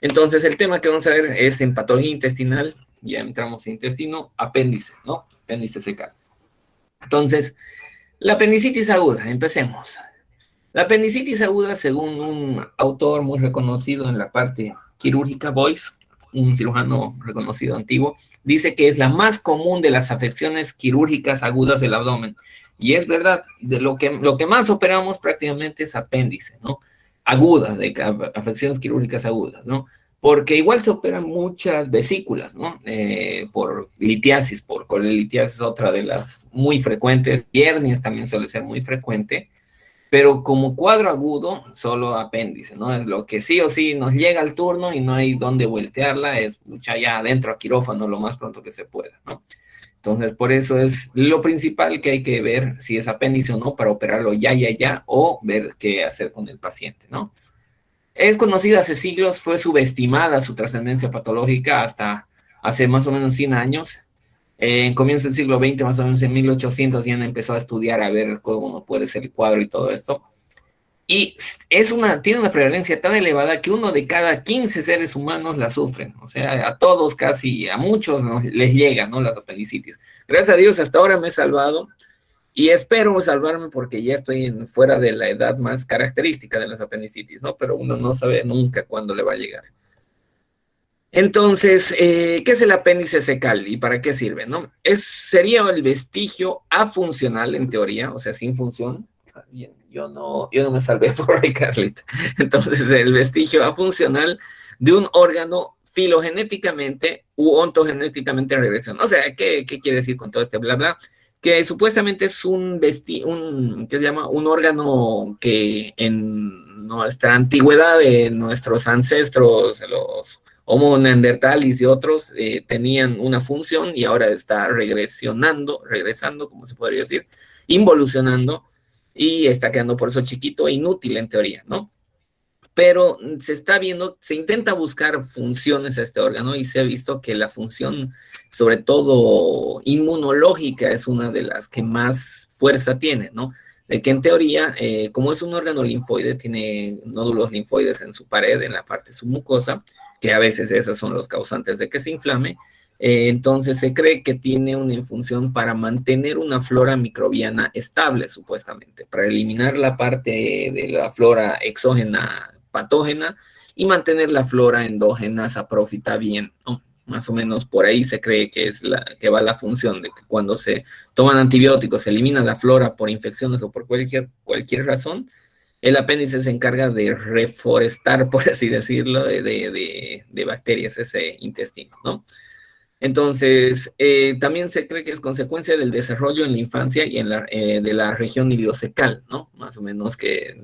Entonces, el tema que vamos a ver es en patología intestinal, ya entramos en intestino, apéndice, ¿no? Apéndice secal. Entonces, la apendicitis aguda, empecemos. La apendicitis aguda, según un autor muy reconocido en la parte quirúrgica, Boyce, un cirujano reconocido antiguo, dice que es la más común de las afecciones quirúrgicas agudas del abdomen. Y es verdad, de lo que más operamos prácticamente es apéndice, ¿no? Aguda, de afecciones quirúrgicas agudas, ¿no? Porque igual se operan muchas vesículas, ¿no? Por litiasis, por colelitiasis, otra de las muy frecuentes. Hernias también suele ser muy frecuente, pero como cuadro agudo, solo apéndice, ¿no? Es lo que sí o sí nos llega al turno y no hay dónde voltearla, es mucha ya adentro a quirófano lo más pronto que se pueda, ¿no? Entonces, por eso es lo principal que hay que ver si es apéndice o no para operarlo ya, o ver qué hacer con el paciente, ¿no? Es conocida hace siglos, fue subestimada su trascendencia patológica hasta hace más o menos 100 años. En comienzo del siglo XX, más o menos en 1800, ya empezó a estudiar a ver cómo puede ser el cuadro y todo esto. Y tiene una prevalencia tan elevada que 1 de cada 15 seres humanos la sufren. O sea, a todos casi, a muchos les llega, ¿no? Las apendicitis. Gracias a Dios, hasta ahora me he salvado. Y espero salvarme porque ya estoy fuera de la edad más característica de las apendicitis, ¿no? Pero uno no sabe nunca cuándo le va a llegar. Entonces, ¿qué es el apéndice secal y para qué sirve, no? Sería el vestigio afuncional, en teoría, o sea, sin función. Bien, yo no me salvé por ahí, Carlita. Entonces, el vestigio afuncional de un órgano filogenéticamente u ontogenéticamente en regresión. O sea, ¿qué quiere decir con todo este bla, bla? Que supuestamente es ¿qué se llama? Un órgano que en nuestra antigüedad, de nuestros ancestros, los Homo neanderthalis y otros tenían una función y ahora está regresando, como se podría decir, involucionando y está quedando por eso chiquito e inútil en teoría, ¿no? Pero se está viendo, se intenta buscar funciones a este órgano y se ha visto que la función, sobre todo inmunológica, es una de las que más fuerza tiene, ¿no? De que en teoría, como es un órgano linfoide, tiene nódulos linfoides en su pared, en la parte submucosa, que a veces esos son los causantes de que se inflame, entonces se cree que tiene una función para mantener una flora microbiana estable, supuestamente, para eliminar la parte de la flora exógena patógena y mantener la flora endógena saprófita bien, ¿no? Más o menos por ahí se cree que va la función de que cuando se toman antibióticos se elimina la flora por infecciones o por cualquier razón, el apéndice se encarga de reforestar, por así decirlo, de bacterias ese intestino, ¿no? Entonces, también se cree que es consecuencia del desarrollo en la infancia y de la región iliocecal, ¿no? Más o menos que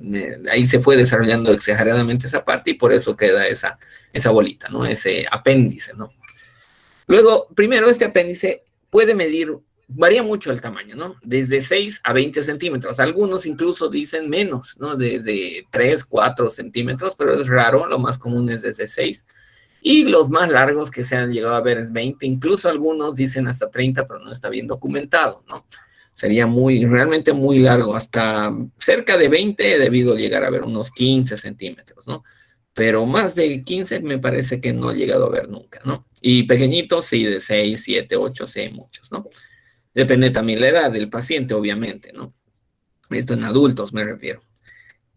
ahí se fue desarrollando exageradamente esa parte y por eso queda esa bolita, ¿no? Ese apéndice, ¿no? Luego, primero, este apéndice puede medir, varía mucho el tamaño, ¿no? Desde 6 a 20 centímetros. Algunos incluso dicen menos, ¿no? Desde 3, 4 centímetros, pero es raro, lo más común es desde 6. Y los más largos que se han llegado a ver es 20, incluso algunos dicen hasta 30, pero no está bien documentado, ¿no? Sería realmente muy largo, hasta cerca de 20 he debido llegar a ver unos 15 centímetros, ¿no? Pero más de 15 me parece que no he llegado a ver nunca, ¿no? Y pequeñitos, sí, de 6, 7, 8, sí, hay muchos, ¿no? Depende también la edad del paciente, obviamente, ¿no? Esto en adultos me refiero.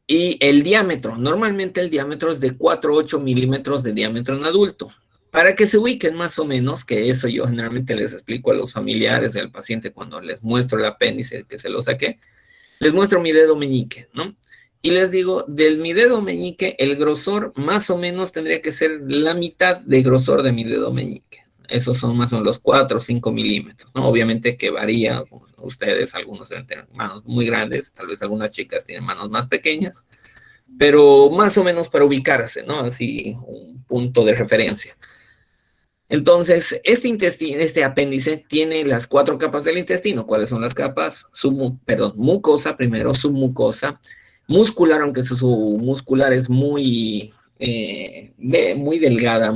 Y el diámetro, normalmente el diámetro es de 4 a 8 milímetros de diámetro en adulto. Para que se ubiquen más o menos, que eso yo generalmente les explico a los familiares del paciente cuando les muestro el apéndice que se lo saqué, les muestro mi dedo meñique, ¿no? Y les digo, mi dedo meñique, el grosor más o menos tendría que ser la mitad de grosor de mi dedo meñique. Esos son más o menos los 4 o 5 milímetros, ¿no? Obviamente que varía, ustedes, algunos deben tener manos muy grandes, tal vez algunas chicas tienen manos más pequeñas, pero más o menos para ubicarse, ¿no? Así, un punto de referencia. Entonces, este apéndice tiene las 4 capas del intestino. ¿Cuáles son las capas? Mucosa primero, submucosa, muscular, aunque su muscular es muy delgada,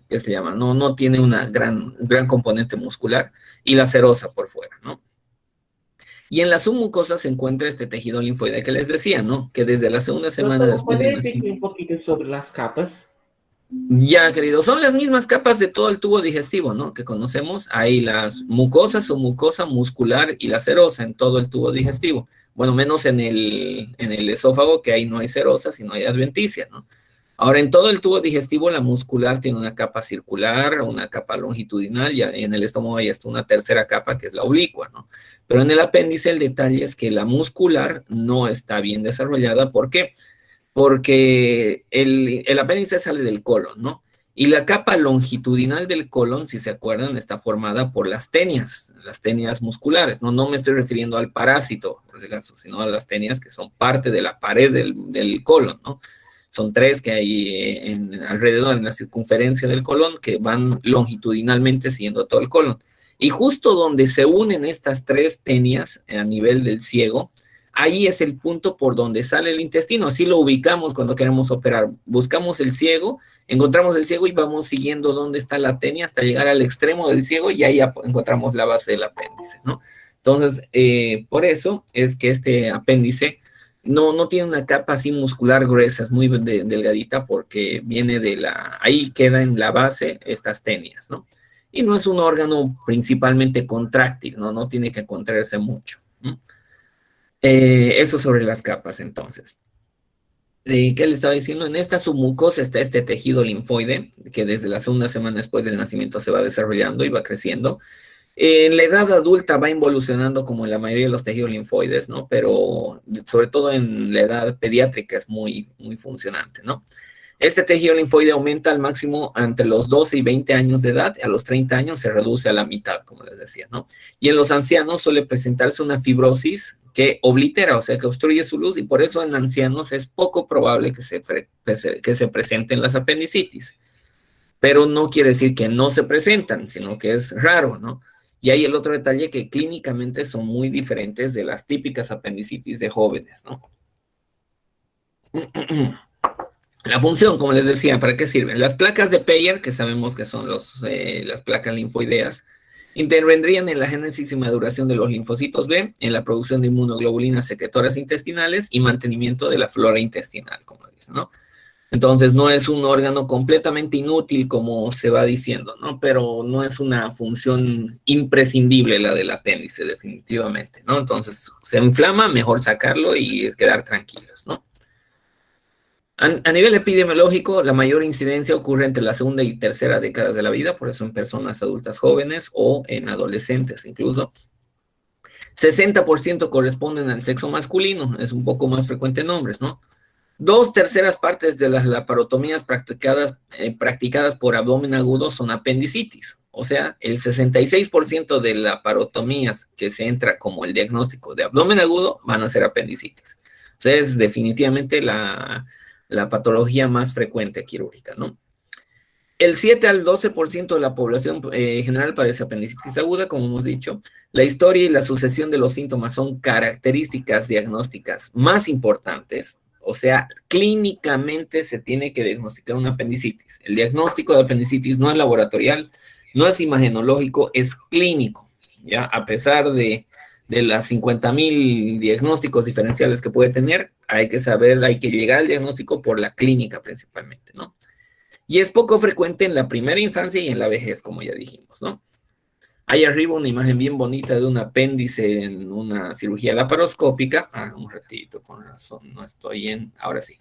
¿qué se llama? No tiene una gran componente muscular, y la serosa por fuera, ¿no? Y en la submucosa se encuentra este tejido linfoide que les decía, ¿no? Que desde la segunda semana Doctor, después ¿puede del repetir un nacimiento. poquito sobre las capas? Ya, querido, son las mismas capas de todo el tubo digestivo, ¿no? Que conocemos. Hay las mucosas o mucosa muscular y la serosa en todo el tubo digestivo. Bueno, menos en el esófago, que ahí no hay serosa, sino hay adventicia, ¿no? Ahora, en todo el tubo digestivo, la muscular tiene una capa circular, una capa longitudinal, y en el estómago hay hasta una tercera capa, que es la oblicua, ¿no? Pero en el apéndice el detalle es que la muscular no está bien desarrollada. ¿Por qué? Porque el apéndice sale del colon, ¿no? Y la capa longitudinal del colon, si se acuerdan, está formada por las tenias musculares, ¿no? No me estoy refiriendo al parásito, por si acaso, sino a las tenias que son parte de la pared del colon, ¿no? Son tres que hay alrededor, en la circunferencia del colon, que van longitudinalmente siguiendo todo el colon. Y justo donde se unen estas tres tenias a nivel del ciego, ahí es el punto por donde sale el intestino. Así lo ubicamos cuando queremos operar. Buscamos el ciego, encontramos el ciego y vamos siguiendo dónde está la tenia hasta llegar al extremo del ciego, y ahí encontramos la base del apéndice, ¿no? Entonces, por eso es que este apéndice no tiene una capa así muscular gruesa, es muy delgadita, porque viene ahí queda en la base estas tenias, ¿no? Y no es un órgano principalmente contráctil, ¿no? No tiene que contraerse mucho, ¿no? Eso sobre las capas, entonces. ¿Qué le estaba diciendo? En esta submucosa está este tejido linfoide, que desde la segunda semana después del nacimiento se va desarrollando y va creciendo. En la edad adulta va involucionando como en la mayoría de los tejidos linfoides, ¿no? Pero sobre todo en la edad pediátrica es muy, muy funcionante, ¿no? Este tejido linfoide aumenta al máximo entre los 12 y 20 años de edad. A los 30 años se reduce a la mitad, como les decía, ¿no? Y en los ancianos suele presentarse una fibrosis que oblitera, o sea, que obstruye su luz, y por eso en ancianos es poco probable que se presenten las apendicitis. Pero no quiere decir que no se presentan, sino que es raro, ¿no? Y hay el otro detalle, que clínicamente son muy diferentes de las típicas apendicitis de jóvenes, ¿no? La función, como les decía, ¿para qué sirven? Las placas de Peyer, que sabemos que son las placas linfoideas, intervendrían en la génesis y maduración de los linfocitos B, en la producción de inmunoglobulinas secretoras intestinales y mantenimiento de la flora intestinal, como dicen, ¿no? Entonces, no es un órgano completamente inútil, como se va diciendo, ¿no? Pero no es una función imprescindible la del apéndice, definitivamente, ¿no? Entonces, se inflama, mejor sacarlo y quedar tranquilos, ¿no? A nivel epidemiológico, la mayor incidencia ocurre entre la segunda y tercera décadas de la vida, por eso en personas adultas jóvenes o en adolescentes incluso. 60% corresponden al sexo masculino, es un poco más frecuente en hombres, ¿no? 2/3 de las laparotomías practicadas por abdomen agudo son apendicitis. O sea, el 66% de laparotomías que se entra como el diagnóstico de abdomen agudo van a ser apendicitis. O sea, es definitivamente la patología más frecuente quirúrgica, ¿no? El 7 al 12% de la población general padece apendicitis aguda, como hemos dicho. La historia y la sucesión de los síntomas son características diagnósticas más importantes. O sea, clínicamente se tiene que diagnosticar una apendicitis. El diagnóstico de apendicitis no es laboratorial, no es imagenológico, es clínico. ¿Ya? A pesar de las 50,000 diagnósticos diferenciales que puede tener, hay que saber, hay que llegar al diagnóstico por la clínica principalmente, ¿no? Y es poco frecuente en la primera infancia y en la vejez, como ya dijimos, ¿no? Hay arriba una imagen bien bonita de un apéndice en una cirugía laparoscópica. Un ratito, con razón, no estoy en... Ahora sí.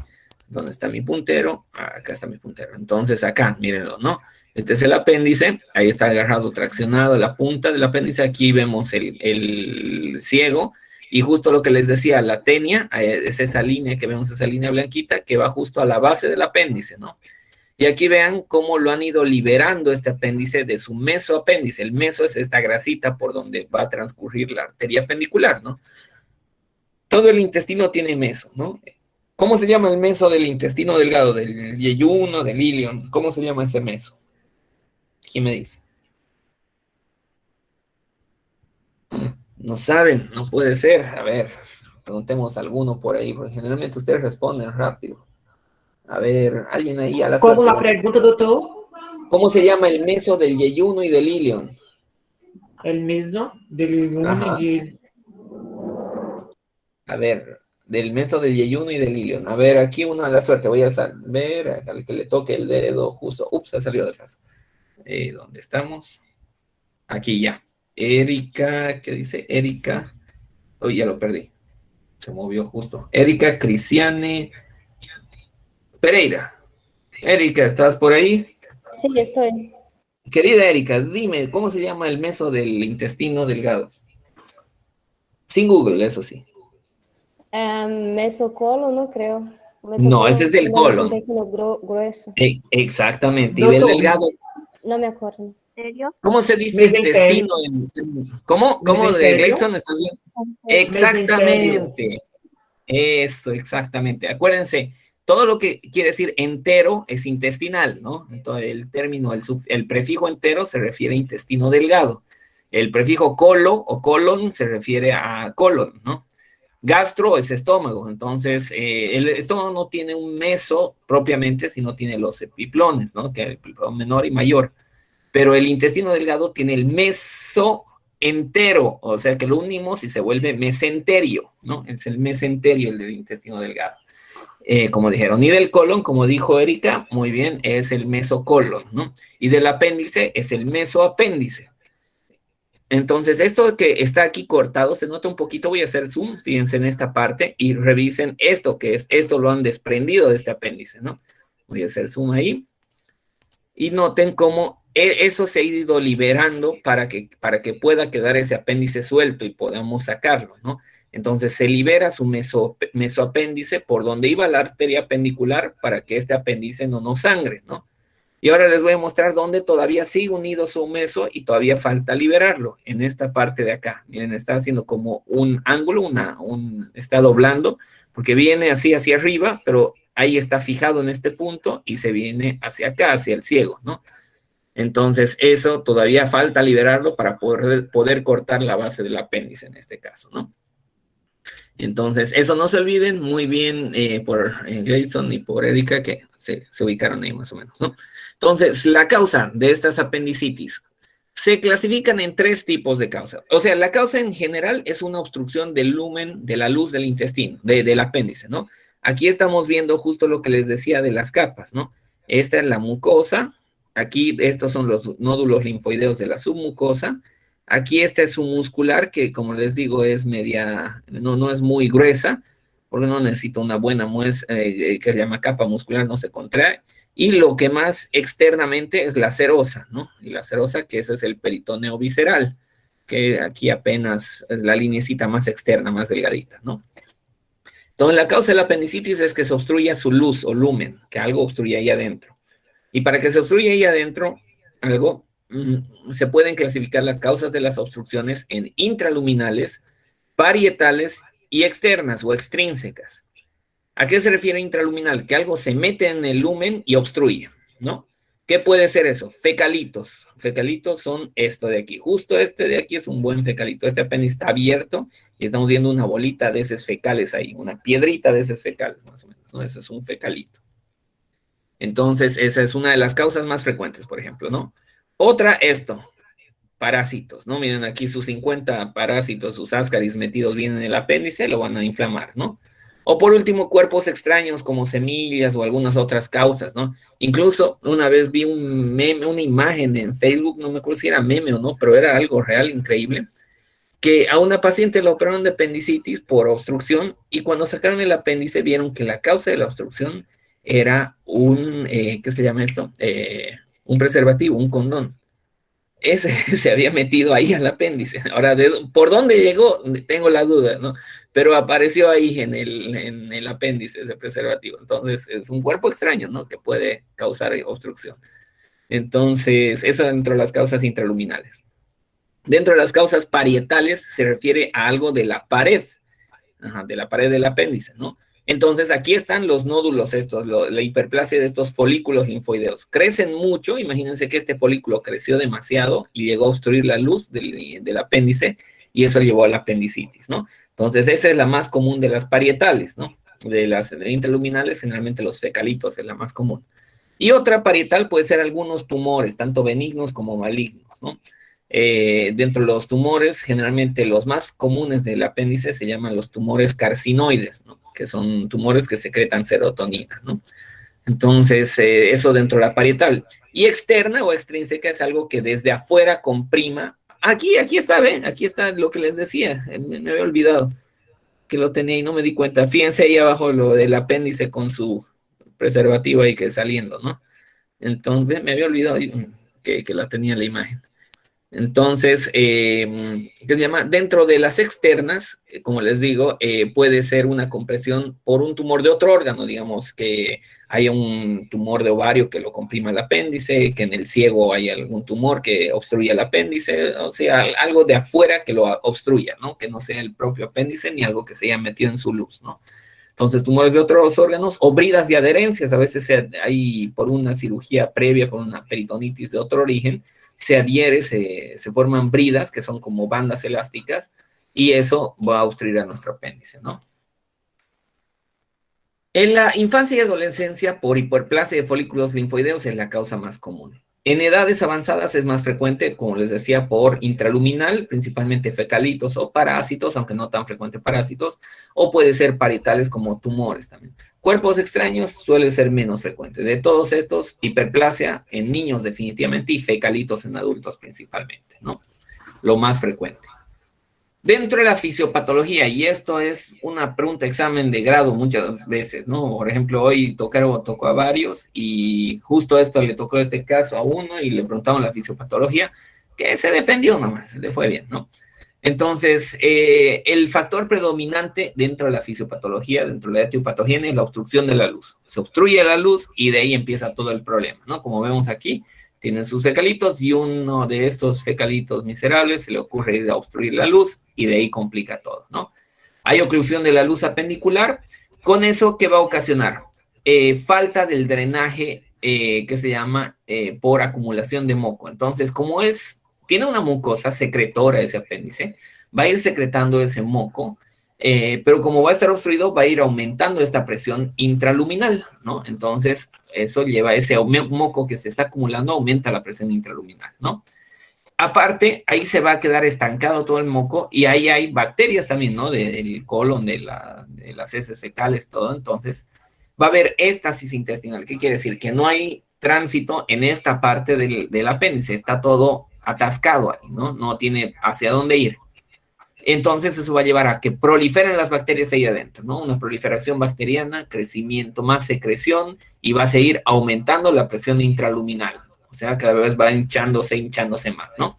¿Dónde está mi puntero? Acá está mi puntero. Entonces, acá, mírenlo, ¿no? Este es el apéndice. Ahí está agarrado, traccionado, la punta del apéndice. Aquí vemos el ciego. Y justo lo que les decía, la tenia, es esa línea que vemos, esa línea blanquita, que va justo a la base del apéndice, ¿no? Y aquí vean cómo lo han ido liberando este apéndice de su mesoapéndice. El meso es esta grasita por donde va a transcurrir la arteria apendicular, ¿no? Todo el intestino tiene meso, ¿no? ¿Cómo se llama el meso del intestino delgado, del yeyuno, del ilion? ¿Cómo se llama ese meso? ¿Quién me dice? No saben, no puede ser. A ver, preguntemos a alguno por ahí, porque generalmente ustedes responden rápido. A ver, alguien ahí a la Como la pregunta, doutor? ¿Cómo se llama el meso del yeyuno y del ilion? El meso del yeyuno y del... A ver, del meso del yeyuno y del ilion. A ver, aquí una a la suerte, voy a ver al que le toque el dedo justo. Ups, ha salido de casa. ¿Dónde estamos? Aquí ya. Erika, ¿qué dice? Erika. Uy, ya lo perdí. Se movió justo. Erika Cristiane Pereira. Erika, ¿estás por ahí? Sí, estoy. Querida Erika, dime, ¿cómo se llama el meso del intestino delgado? Sin Google, eso sí. Mesocolo, no creo. No, Mesocolo ese es del no, es colon. intestino grueso. Exactamente. Y del Doctor, delgado, No me acuerdo. ¿Serio? ¿cómo se dice intestino? ¿Cómo? ¿Cómo de ¿Mesenterio? Gleason estás bien? Exactamente. Eso, exactamente. Acuérdense, todo lo que quiere decir entero es intestinal, ¿no? Entonces, el término, el prefijo entero se refiere a intestino delgado. El prefijo colo o colon se refiere a colon, ¿no? Gastro es estómago, entonces el estómago no tiene un meso propiamente, sino tiene los epiplones, ¿no? Que el epiplón menor y mayor. Pero el intestino delgado tiene el meso entero, o sea que lo unimos y se vuelve mesenterio, ¿no? Es el mesenterio el del intestino delgado. Como dijeron, y del colon, como dijo Erika, muy bien, es el mesocolon, ¿no? Y del apéndice es el mesoapéndice. Entonces, esto que está aquí cortado se nota un poquito, voy a hacer zoom, fíjense en esta parte y revisen esto, que es, esto lo han desprendido de este apéndice, ¿no? Voy a hacer zoom ahí y noten cómo eso se ha ido liberando para que pueda quedar ese apéndice suelto y podamos sacarlo, ¿no? Entonces se libera su mesoapéndice por donde iba la arteria apendicular para que este apéndice no nos sangre, ¿no? Y ahora les voy a mostrar dónde todavía sigue unido su meso y todavía falta liberarlo, en esta parte de acá. Miren, está haciendo como un ángulo, está doblando, porque viene así hacia arriba, pero ahí está fijado en este punto y se viene hacia acá, hacia el ciego, ¿no? Entonces, eso todavía falta liberarlo para poder cortar la base del apéndice en este caso, ¿no? Entonces, eso no se olviden, muy bien por Gleason y por Erika, que se ubicaron ahí más o menos, ¿no? Entonces, la causa de estas apendicitis se clasifican en 3 tipos de causa. O sea, la causa en general es una obstrucción del lumen de la luz del intestino, del apéndice, ¿no? Aquí estamos viendo justo lo que les decía de las capas, ¿no? Esta es la mucosa, aquí estos son los nódulos linfoideos de la submucosa. Aquí esta es su muscular, que como les digo es media, no es muy gruesa, porque no necesita una buena muestra, que se llama capa muscular, no se contrae. Y lo que más externamente es la serosa, ¿no? Y la serosa, que ese es el peritoneo visceral, que aquí apenas es la linecita más externa, más delgadita, ¿no? Entonces la causa de la apendicitis es que se obstruya su luz o lumen, que algo obstruye ahí adentro. Y para que se obstruya ahí adentro algo, se pueden clasificar las causas de las obstrucciones en intraluminales, parietales y externas o extrínsecas. ¿A qué se refiere intraluminal? Que algo se mete en el lumen y obstruye, ¿no? ¿Qué puede ser eso? Fecalitos. Fecalitos son esto de aquí. Justo este de aquí es un buen fecalito. Este apéndice está abierto y estamos viendo una bolita de heces fecales ahí, una piedrita de heces fecales, más o menos, ¿no? Eso es un fecalito. Entonces, esa es una de las causas más frecuentes, por ejemplo, ¿no? Otra, esto, parásitos, ¿no? Miren aquí sus 50 parásitos, sus ascaris metidos bien en el apéndice, lo van a inflamar, ¿no? O por último, cuerpos extraños como semillas o algunas otras causas, ¿no? Incluso una vez vi un meme, una imagen en Facebook, no me acuerdo si era meme o no, pero era algo real, increíble, que a una paciente le operaron de apendicitis por obstrucción y cuando sacaron el apéndice vieron que la causa de la obstrucción era ¿qué se llama esto? Un preservativo, un condón. Ese se había metido ahí al apéndice. Ahora, ¿por dónde llegó? Tengo la duda, ¿no? Pero apareció ahí en el apéndice ese preservativo. Entonces, es un cuerpo extraño, ¿no? Que puede causar obstrucción. Entonces, eso dentro de las causas intraluminales. Dentro de las causas parietales se refiere a algo de la pared, de la pared del apéndice, ¿no? Entonces, aquí están los nódulos estos, la hiperplasia de estos folículos linfoideos. Crecen mucho, imagínense que este folículo creció demasiado y llegó a obstruir la luz del apéndice y eso llevó a la apendicitis, ¿no? Entonces, esa es la más común de las parietales, ¿no? De las intraluminales, generalmente los fecalitos es la más común. Y otra parietal puede ser algunos tumores, tanto benignos como malignos, ¿no? Dentro de los tumores, generalmente los más comunes del apéndice se llaman los tumores carcinoides, ¿no? Que son tumores que secretan serotonina, ¿no? Entonces, eso dentro de la parietal. Y externa o extrínseca es algo que desde afuera comprima. Aquí está, ¿ven? Aquí está lo que les decía. Me había olvidado que lo tenía y no me di cuenta. Fíjense ahí abajo lo del apéndice con su preservativo ahí que saliendo, ¿no? Entonces, me había olvidado que la tenía la imagen. Entonces, ¿qué se llama? Dentro de las externas, como les digo, puede ser una compresión por un tumor de otro órgano, digamos que haya un tumor de ovario que lo comprima el apéndice, que en el ciego hay algún tumor que obstruya el apéndice, o sea, algo de afuera que lo obstruya, ¿no? Que no sea el propio apéndice ni algo que se haya metido en su luz, ¿no? Entonces, tumores de otros órganos o bridas de adherencias, a veces hay por una cirugía previa, por una peritonitis de otro origen, se adhiere, se forman bridas, que son como bandas elásticas, y eso va a obstruir a nuestro apéndice, ¿no? En la infancia y adolescencia, por hiperplasia de folículos linfoideos es la causa más común. En edades avanzadas es más frecuente, como les decía, por intraluminal, principalmente fecalitos o parásitos, aunque no tan frecuente parásitos, o puede ser parietales como tumores también. Cuerpos extraños suele ser menos frecuente. De todos estos, hiperplasia en niños definitivamente y fecalitos en adultos principalmente, ¿no? Lo más frecuente. Dentro de la fisiopatología, y esto es una pregunta examen de grado muchas veces, ¿no? Por ejemplo, hoy tocó a varios y justo esto le tocó este caso a uno y le preguntaron la fisiopatología, que se defendió nomás, le fue bien, ¿no? Entonces, el factor predominante dentro de la fisiopatología, dentro de la etiopatogenia, es la obstrucción de la luz. Se obstruye la luz y de ahí empieza todo el problema, ¿no? Como vemos aquí, tienen sus fecalitos y uno de estos fecalitos miserables se le ocurre ir a obstruir la luz y de ahí complica todo, ¿no? Hay oclusión de la luz apendicular. ¿Con eso qué va a ocasionar? Falta del drenaje que se llama por acumulación de moco. Entonces, como tiene una mucosa secretora ese apéndice, va a ir secretando ese moco, pero como va a estar obstruido, va a ir aumentando esta presión intraluminal, ¿no? Entonces, eso lleva ese moco que se está acumulando, aumenta la presión intraluminal, ¿no? Aparte, ahí se va a quedar estancado todo el moco y ahí hay bacterias también, ¿no? Del colon, de las heces fecales, todo. Entonces, va a haber éstasis intestinal. ¿Qué quiere decir? Que no hay tránsito en esta parte del apéndice, está todo atascado ahí, ¿no? No tiene hacia dónde ir. Entonces eso va a llevar a que proliferen las bacterias ahí adentro, ¿no? Una proliferación bacteriana, crecimiento, más secreción y va a seguir aumentando la presión intraluminal. O sea, cada vez va hinchándose más, ¿no?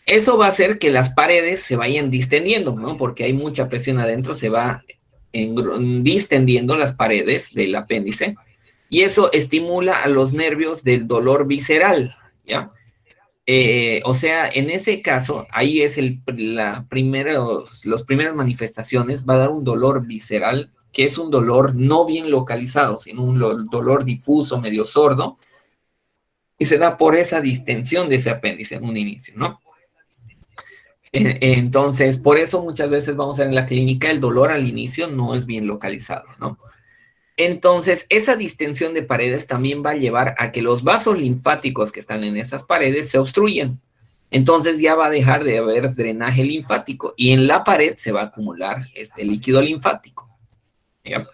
Eso va a hacer que las paredes se vayan distendiendo, ¿no? Porque hay mucha presión adentro, se va distendiendo las paredes del apéndice y eso estimula a los nervios del dolor visceral, ¿ya? O sea, en ese caso, ahí es las primeras manifestaciones, va a dar un dolor visceral, que es un dolor no bien localizado, sino un dolor difuso, medio sordo, y se da por esa distensión de ese apéndice en un inicio, ¿no? Entonces, por eso muchas veces vamos a ver en la clínica, el dolor al inicio no es bien localizado, ¿no? Entonces, esa distensión de paredes también va a llevar a que los vasos linfáticos que están en esas paredes se obstruyen. Entonces ya va a dejar de haber drenaje linfático y en la pared se va a acumular este líquido linfático. ¿Ya?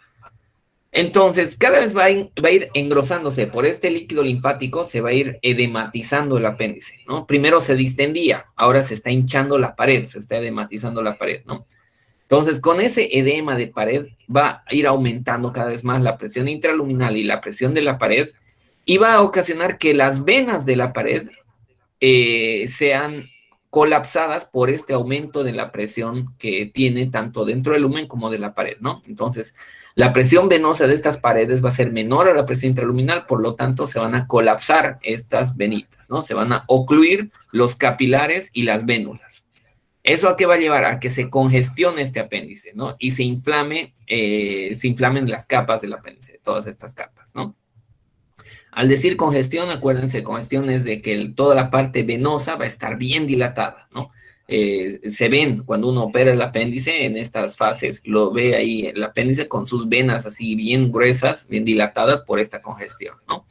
Entonces, cada vez va a ir engrosándose por este líquido linfático, se va a ir edematizando el apéndice, ¿no? Primero se distendía, ahora se está hinchando la pared, se está edematizando la pared, ¿no? Entonces, con ese edema de pared va a ir aumentando cada vez más la presión intraluminal y la presión de la pared y va a ocasionar que las venas de la pared sean colapsadas por este aumento de la presión que tiene tanto dentro del lumen como de la pared, ¿no? Entonces, la presión venosa de estas paredes va a ser menor a la presión intraluminal, por lo tanto, se van a colapsar estas venitas, ¿no? Se van a ocluir los capilares y las vénulas. ¿Eso a qué va a llevar? A que se congestione este apéndice, ¿no? Y se inflamen las capas del apéndice, todas estas capas, ¿no? Al decir congestión, acuérdense, congestión es de que toda la parte venosa va a estar bien dilatada, ¿no? Se ven cuando uno opera el apéndice en estas fases, lo ve ahí el apéndice con sus venas así bien gruesas, bien dilatadas por esta congestión, ¿no?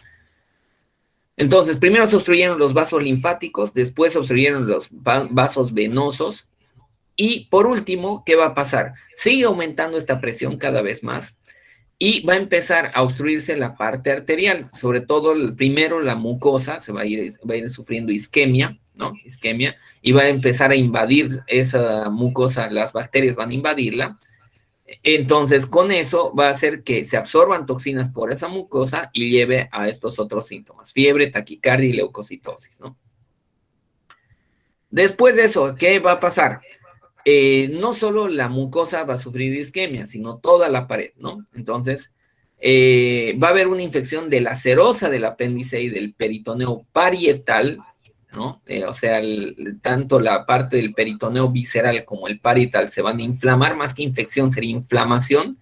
Entonces, primero se obstruyeron los vasos linfáticos, después se obstruyeron los vasos venosos, y por último, ¿qué va a pasar? Sigue aumentando esta presión cada vez más, y va a empezar a obstruirse la parte arterial, sobre todo primero la mucosa, va a ir sufriendo isquemia, ¿no? Isquemia, y va a empezar a invadir esa mucosa, las bacterias van a invadirla. Entonces, con eso va a hacer que se absorban toxinas por esa mucosa y lleve a estos otros síntomas, fiebre, taquicardia y leucocitosis, ¿no? Después de eso, ¿qué va a pasar? No solo la mucosa va a sufrir isquemia, sino toda la pared, ¿no? Entonces, va a haber una infección de la serosa del apéndice y del peritoneo parietal, ¿no? O sea, tanto la parte del peritoneo visceral como el parietal se van a inflamar, más que infección, sería inflamación,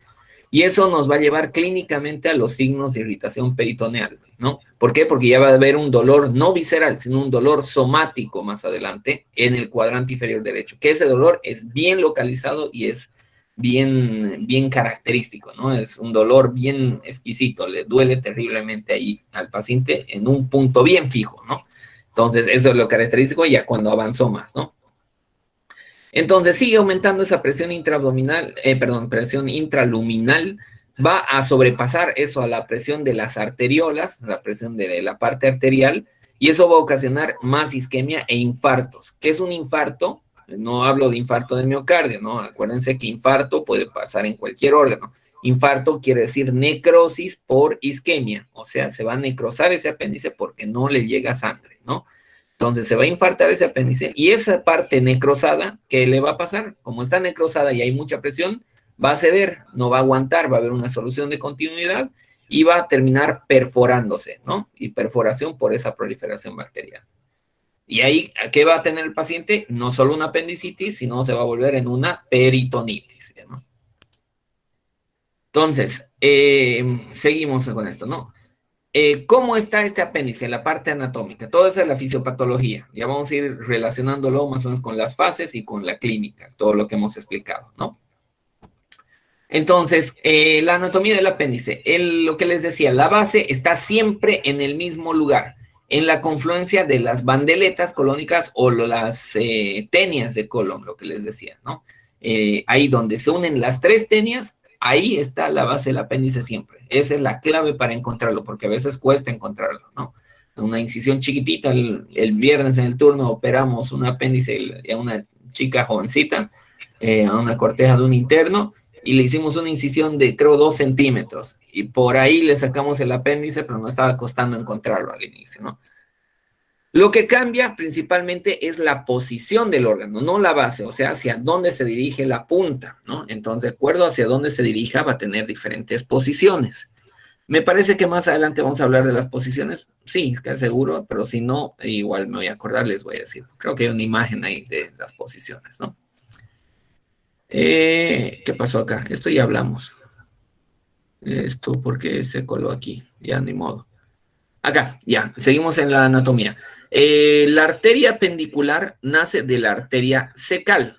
y eso nos va a llevar clínicamente a los signos de irritación peritoneal, ¿no? ¿Por qué? Porque ya va a haber un dolor no visceral, sino un dolor somático más adelante en el cuadrante inferior derecho, que ese dolor es bien localizado y es bien característico, ¿no? Es un dolor bien exquisito, le duele terriblemente ahí al paciente en un punto bien fijo, ¿no? Entonces, eso es lo característico ya cuando avanzó más, ¿no? Entonces sigue aumentando esa presión intraabdominal, presión intraluminal, va a sobrepasar eso a la presión de las arteriolas, la presión de la parte arterial, y eso va a ocasionar más isquemia e infartos. ¿Qué es un infarto? No hablo de infarto del miocardio, ¿no? Acuérdense que infarto puede pasar en cualquier órgano. Infarto quiere decir necrosis por isquemia, o sea, se va a necrosar ese apéndice porque no le llega sangre, ¿no? Entonces se va a infartar ese apéndice y esa parte necrosada, ¿qué le va a pasar? Como está necrosada y hay mucha presión, va a ceder, no va a aguantar, va a haber una solución de continuidad y va a terminar perforándose, ¿no? Y perforación por esa proliferación bacteriana. Y ahí, ¿qué va a tener el paciente? No solo una apendicitis, sino se va a volver en una peritonitis, ¿no? Entonces, seguimos con esto, ¿no? ¿Cómo está este apéndice en la parte anatómica? Todo eso es la fisiopatología. Ya vamos a ir relacionándolo más o menos con las fases y con la clínica, todo lo que hemos explicado, ¿no? Entonces, la anatomía del apéndice, lo que les decía, la base está siempre en el mismo lugar, en la confluencia de las bandeletas colónicas o las tenias de colon, lo que les decía, ¿no? Ahí donde se unen las tres tenias, ahí está la base del apéndice siempre. Esa es la clave para encontrarlo, porque a veces cuesta encontrarlo, ¿no? Una incisión chiquitita, el viernes en el turno operamos un apéndice a una chica jovencita, a una corteja de un interno, y le hicimos una incisión de, creo, 2 centímetros, y por ahí le sacamos el apéndice, pero no estaba costando encontrarlo al inicio, ¿no? Lo que cambia principalmente es la posición del órgano, no la base, o sea, hacia dónde se dirige la punta, ¿no? Entonces, de acuerdo hacia dónde se dirija, va a tener diferentes posiciones. Me parece que más adelante vamos a hablar de las posiciones, sí, que seguro, pero si no, igual me voy a acordar, les voy a decir. Creo que hay una imagen ahí de las posiciones, ¿no? ¿Qué pasó acá? Esto ya hablamos. Esto porque se coló aquí, ya ni modo. Acá, ya, seguimos en la anatomía. La arteria pendicular nace de la arteria cecal,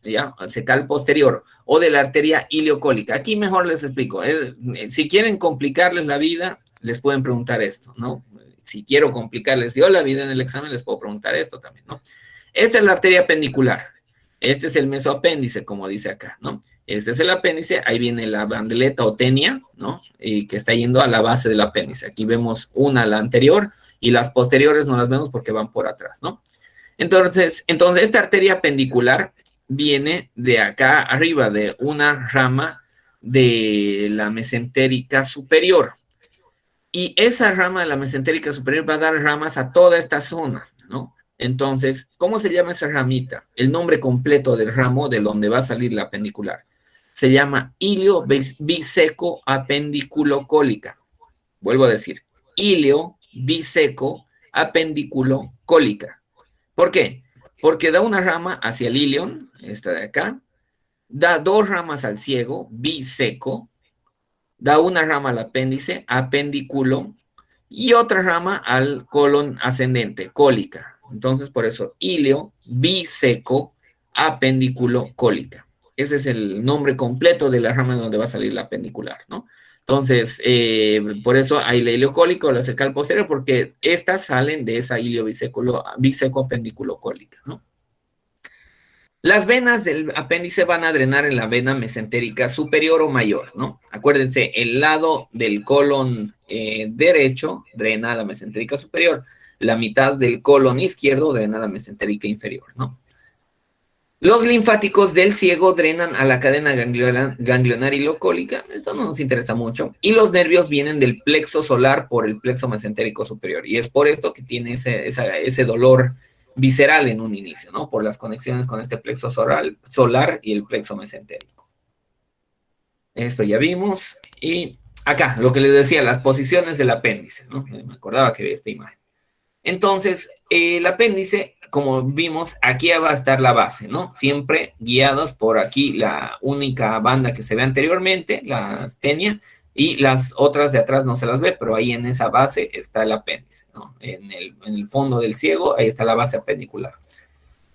¿ya? Cecal posterior, o de la arteria ileocólica. Aquí mejor les explico. Si quieren complicarles la vida, les pueden preguntar esto, ¿no? Si quiero complicarles yo la vida en el examen, les puedo preguntar esto también, ¿no? Esta es la arteria pendicular. Este es el mesoapéndice, como dice acá, ¿no? Este es el apéndice, ahí viene la bandeleta o tenia, ¿no? Y que está yendo a la base del apéndice. Aquí vemos una, la anterior, y las posteriores no las vemos porque van por atrás, ¿no? Entonces esta arteria pendicular viene de acá arriba, de una rama de la mesentérica superior. Y esa rama de la mesentérica superior va a dar ramas a toda esta zona, ¿no? Entonces, ¿cómo se llama esa ramita? El nombre completo del ramo de donde va a salir la apendicular. Se llama ilio biseco apendiculocólica. Vuelvo a decir, ilio biseco apendiculocólica. ¿Por qué? Porque da una rama hacia el ilion, esta de acá, da 2 ramas al ciego, biseco, da una rama al apéndice, apendículo, y otra rama al colon ascendente, cólica. Entonces, por eso, ilio biseco apendículo cólica. Ese es el nombre completo de la rama donde va a salir la apendicular, ¿no? Entonces, por eso hay la ileocólica o la cecal posterior, porque estas salen de esa bisecoapendiculocólica, ¿no? Las venas del apéndice van a drenar en la vena mesentérica superior o mayor, ¿no? Acuérdense, el lado del colon derecho drena a la mesentérica superior, la mitad del colon izquierdo drena a la mesentérica inferior, ¿no? Los linfáticos del ciego drenan a la cadena ganglionar ileocólica, esto no nos interesa mucho, y los nervios vienen del plexo solar por el plexo mesentérico superior, y es por esto que tiene ese dolor visceral en un inicio, ¿no? Por las conexiones con este plexo solar y el plexo mesentérico. Esto ya vimos. Y acá, lo que les decía, las posiciones del apéndice, ¿no? Me acordaba que vi esta imagen. Entonces, el apéndice, como vimos, aquí va a estar la base, ¿no? Siempre guiados por aquí la única banda que se ve anteriormente, la astenia, y las otras de atrás no se las ve, pero ahí en esa base está el apéndice, ¿no? En el fondo del ciego, ahí está la base apendicular.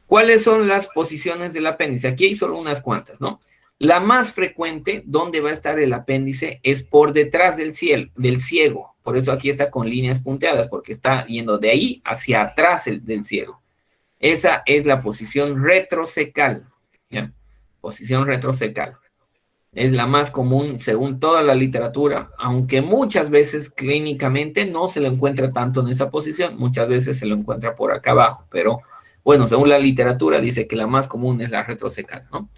¿Cuáles son las posiciones del apéndice? Aquí hay solo unas cuantas, ¿no? La más frecuente, donde va a estar el apéndice, es por detrás del ciego. Por eso aquí está con líneas punteadas, porque está yendo de ahí hacia atrás del ciego. Esa es la posición retrocecal, ¿ya? Posición retrocecal. Es la más común según toda la literatura, aunque muchas veces clínicamente no se lo encuentra tanto en esa posición, muchas veces se lo encuentra por acá abajo, pero bueno, según la literatura dice que la más común es la retrocecal, ¿no?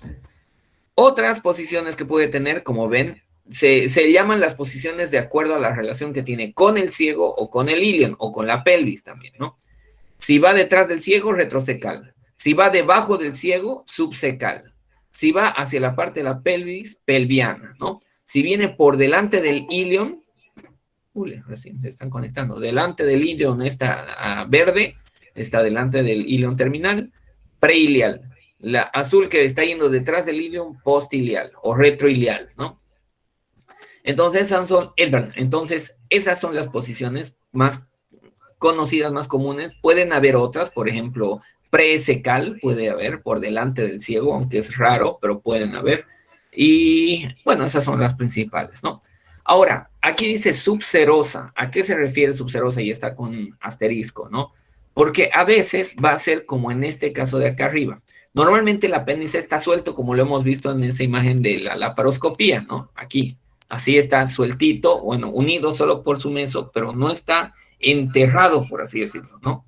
Otras posiciones que puede tener, como ven, se llaman las posiciones de acuerdo a la relación que tiene con el ciego o con el ilion o con la pelvis también, ¿no? Si va detrás del ciego, retrocecal. Si va debajo del ciego, subcecal. Si va hacia la parte de la pelvis, pelviana, ¿no? Si viene por delante del ilion, recién se están conectando, delante del ilion está verde, está delante del ilion terminal, preilial. La azul que está yendo detrás del ilion, postilial o retroilial, ¿no? Entonces esas son las posiciones más conocidas, más comunes. Pueden haber otras, por ejemplo, presecal puede haber por delante del ciego, aunque es raro, pero pueden haber. Y bueno, esas son las principales, ¿no? Ahora, aquí dice subserosa. ¿A qué se refiere subserosa? Y está con asterisco, ¿no? Porque a veces va a ser como en este caso de acá arriba. Normalmente el apéndice está suelto, como lo hemos visto en esa imagen de la laparoscopía, ¿no? Aquí. Así está sueltito, bueno, unido solo por su meso, pero no está enterrado, por así decirlo, ¿no?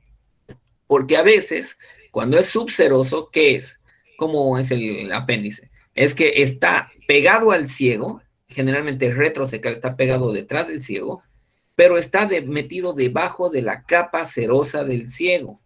Porque a veces, cuando es subseroso, ¿qué es? ¿Cómo es el apéndice? Es que está pegado al ciego, generalmente retrocecal, está pegado detrás del ciego, pero está metido debajo de la capa serosa del ciego.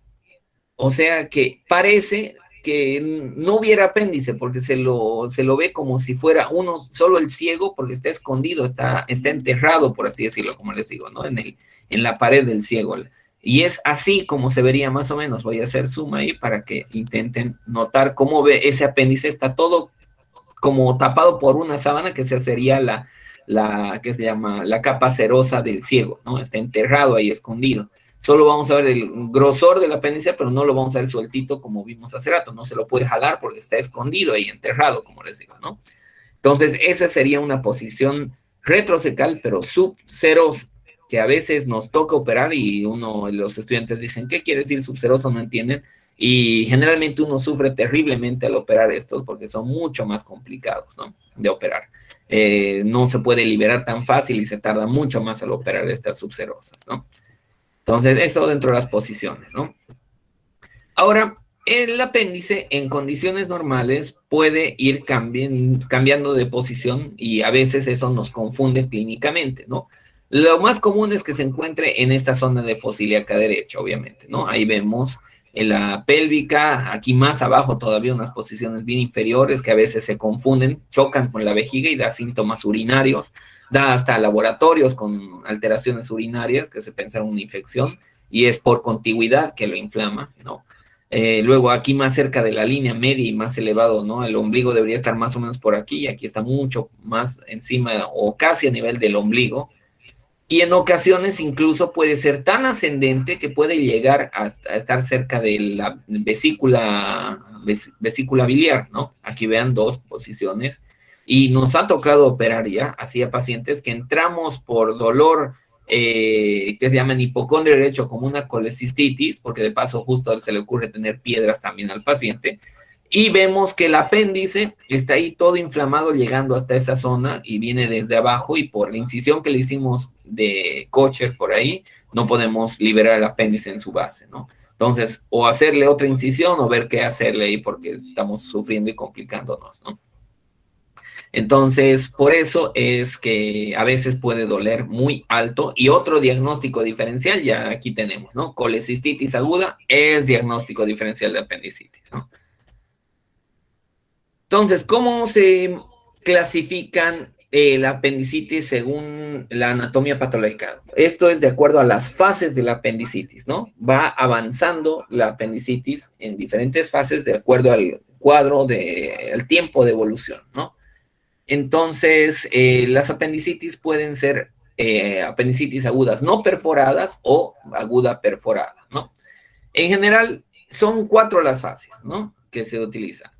O sea que parece que no hubiera apéndice, porque se lo ve como si fuera solo el ciego, porque está escondido, está enterrado, por así decirlo, como les digo, ¿no? En la pared del ciego. Y es así como se vería más o menos. Voy a hacer zoom ahí para que intenten notar cómo ve ese apéndice. Está todo como tapado por una sábana que sería que se llama la capa serosa del ciego, ¿no? Está enterrado ahí, escondido. Solo vamos a ver el grosor del apéndice, pero no lo vamos a ver sueltito como vimos hace rato. No se lo puede jalar porque está escondido ahí, enterrado, como les digo, ¿no? Entonces, esa sería una posición retrocecal, pero subserosa, que a veces nos toca operar y los estudiantes dicen, ¿qué quiere decir subseroso? No entienden. Y generalmente uno sufre terriblemente al operar estos porque son mucho más complicados, ¿no? De operar. No se puede liberar tan fácil y se tarda mucho más al operar estas subserosas, ¿no? Entonces, eso dentro de las posiciones, ¿no? Ahora, el apéndice en condiciones normales puede ir cambiando de posición y a veces eso nos confunde clínicamente, ¿no? Lo más común es que se encuentre en esta zona de fosiliaca derecha, obviamente, ¿no? Ahí vemos en la pélvica, aquí más abajo todavía unas posiciones bien inferiores que a veces se confunden, chocan con la vejiga y da síntomas urinarios, da hasta laboratorios con alteraciones urinarias que se pensa una infección y es por contigüidad que lo inflama, ¿no? Luego aquí más cerca de la línea media y más elevado, ¿no? El ombligo debería estar más o menos por aquí y aquí está mucho más encima o casi a nivel del ombligo. Y en ocasiones incluso puede ser tan ascendente que puede llegar a estar cerca de la vesícula biliar, ¿no? Aquí vean dos posiciones Y nos ha tocado operar ya, así a pacientes que entramos por dolor que se llaman hipocondrio derecho como una colecistitis, porque de paso justo se le ocurre tener piedras también al paciente, y vemos que el apéndice está ahí todo inflamado llegando hasta esa zona y viene desde abajo, y por la incisión que le hicimos de Kocher por ahí, no podemos liberar el apéndice en su base, ¿no? Entonces, o hacerle otra incisión o ver qué hacerle ahí porque estamos sufriendo y complicándonos, ¿no? Entonces, por eso es que a veces puede doler muy alto. Y otro diagnóstico diferencial, ya aquí tenemos, ¿no? Colecistitis aguda es diagnóstico diferencial de apendicitis, ¿no? Entonces, ¿cómo se clasifican la apendicitis según la anatomía patológica? Esto es de acuerdo a las fases de la apendicitis, ¿no? Va avanzando la apendicitis en diferentes fases de acuerdo al cuadro, al tiempo de evolución, ¿no? Entonces, las apendicitis pueden ser apendicitis agudas no perforadas o aguda perforada, ¿no? En general, son 4 las fases, ¿no? Que se utilizan.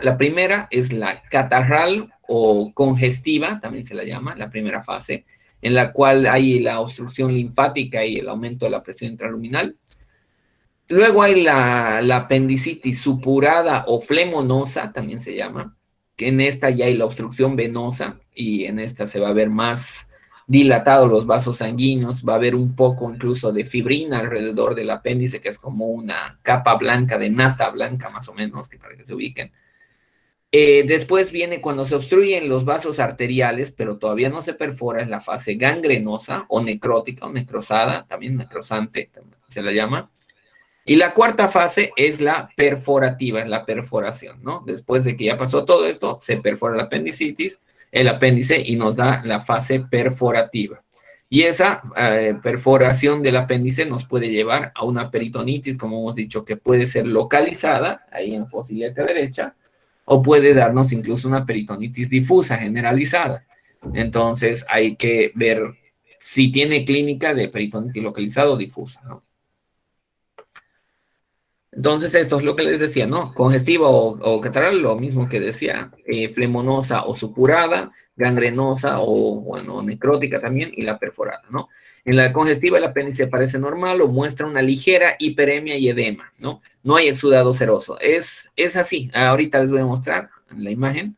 La primera es la catarral o congestiva, también se la llama, la primera fase, en la cual hay la obstrucción linfática y el aumento de la presión intraluminal. Luego hay la apendicitis supurada o flemonosa, también se llama, que en esta ya hay la obstrucción venosa y en esta se va a ver más dilatados los vasos sanguíneos, va a haber un poco incluso de fibrina alrededor del apéndice, que es como una capa blanca de nata blanca más o menos, que para que se ubiquen. Después viene cuando se obstruyen los vasos arteriales, pero todavía no se perfora, es la fase gangrenosa o necrótica o necrosada, también necrosante se la llama. Y la cuarta fase es la perforativa, es la perforación, ¿no? Después de que ya pasó todo esto, se perfora el apéndice y nos da la fase perforativa. Y esa perforación del apéndice nos puede llevar a una peritonitis, como hemos dicho, que puede ser localizada, ahí en fosa ilíaca derecha, o puede darnos incluso una peritonitis difusa, generalizada. Entonces hay que ver si tiene clínica de peritonitis localizada o difusa, ¿no? Entonces, esto es lo que les decía, ¿no? Congestiva o catarral, lo mismo que decía, flemonosa o supurada, gangrenosa o, bueno, necrótica también, y la perforada, ¿no? En la congestiva el apéndice parece normal o muestra una ligera hiperemia y edema, ¿no? No hay exudado seroso. Es así. Ahorita les voy a mostrar en la imagen.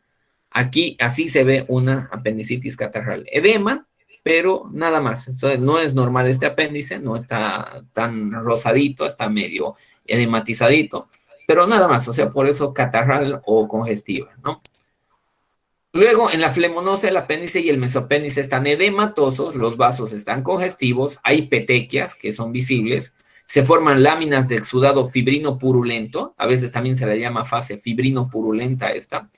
Aquí, así se ve una apendicitis catarral. Edema, pero nada más. No es normal este apéndice, no está tan rosadito, está medio edematizadito, pero nada más, o sea, por eso catarral o congestiva, ¿no? Luego, en la flemonosa, el apéndice y el mesopéndice están edematosos, los vasos están congestivos, hay petequias que son visibles, se forman láminas de exudado fibrino purulento, a veces también se le llama fase fibrino purulenta esta,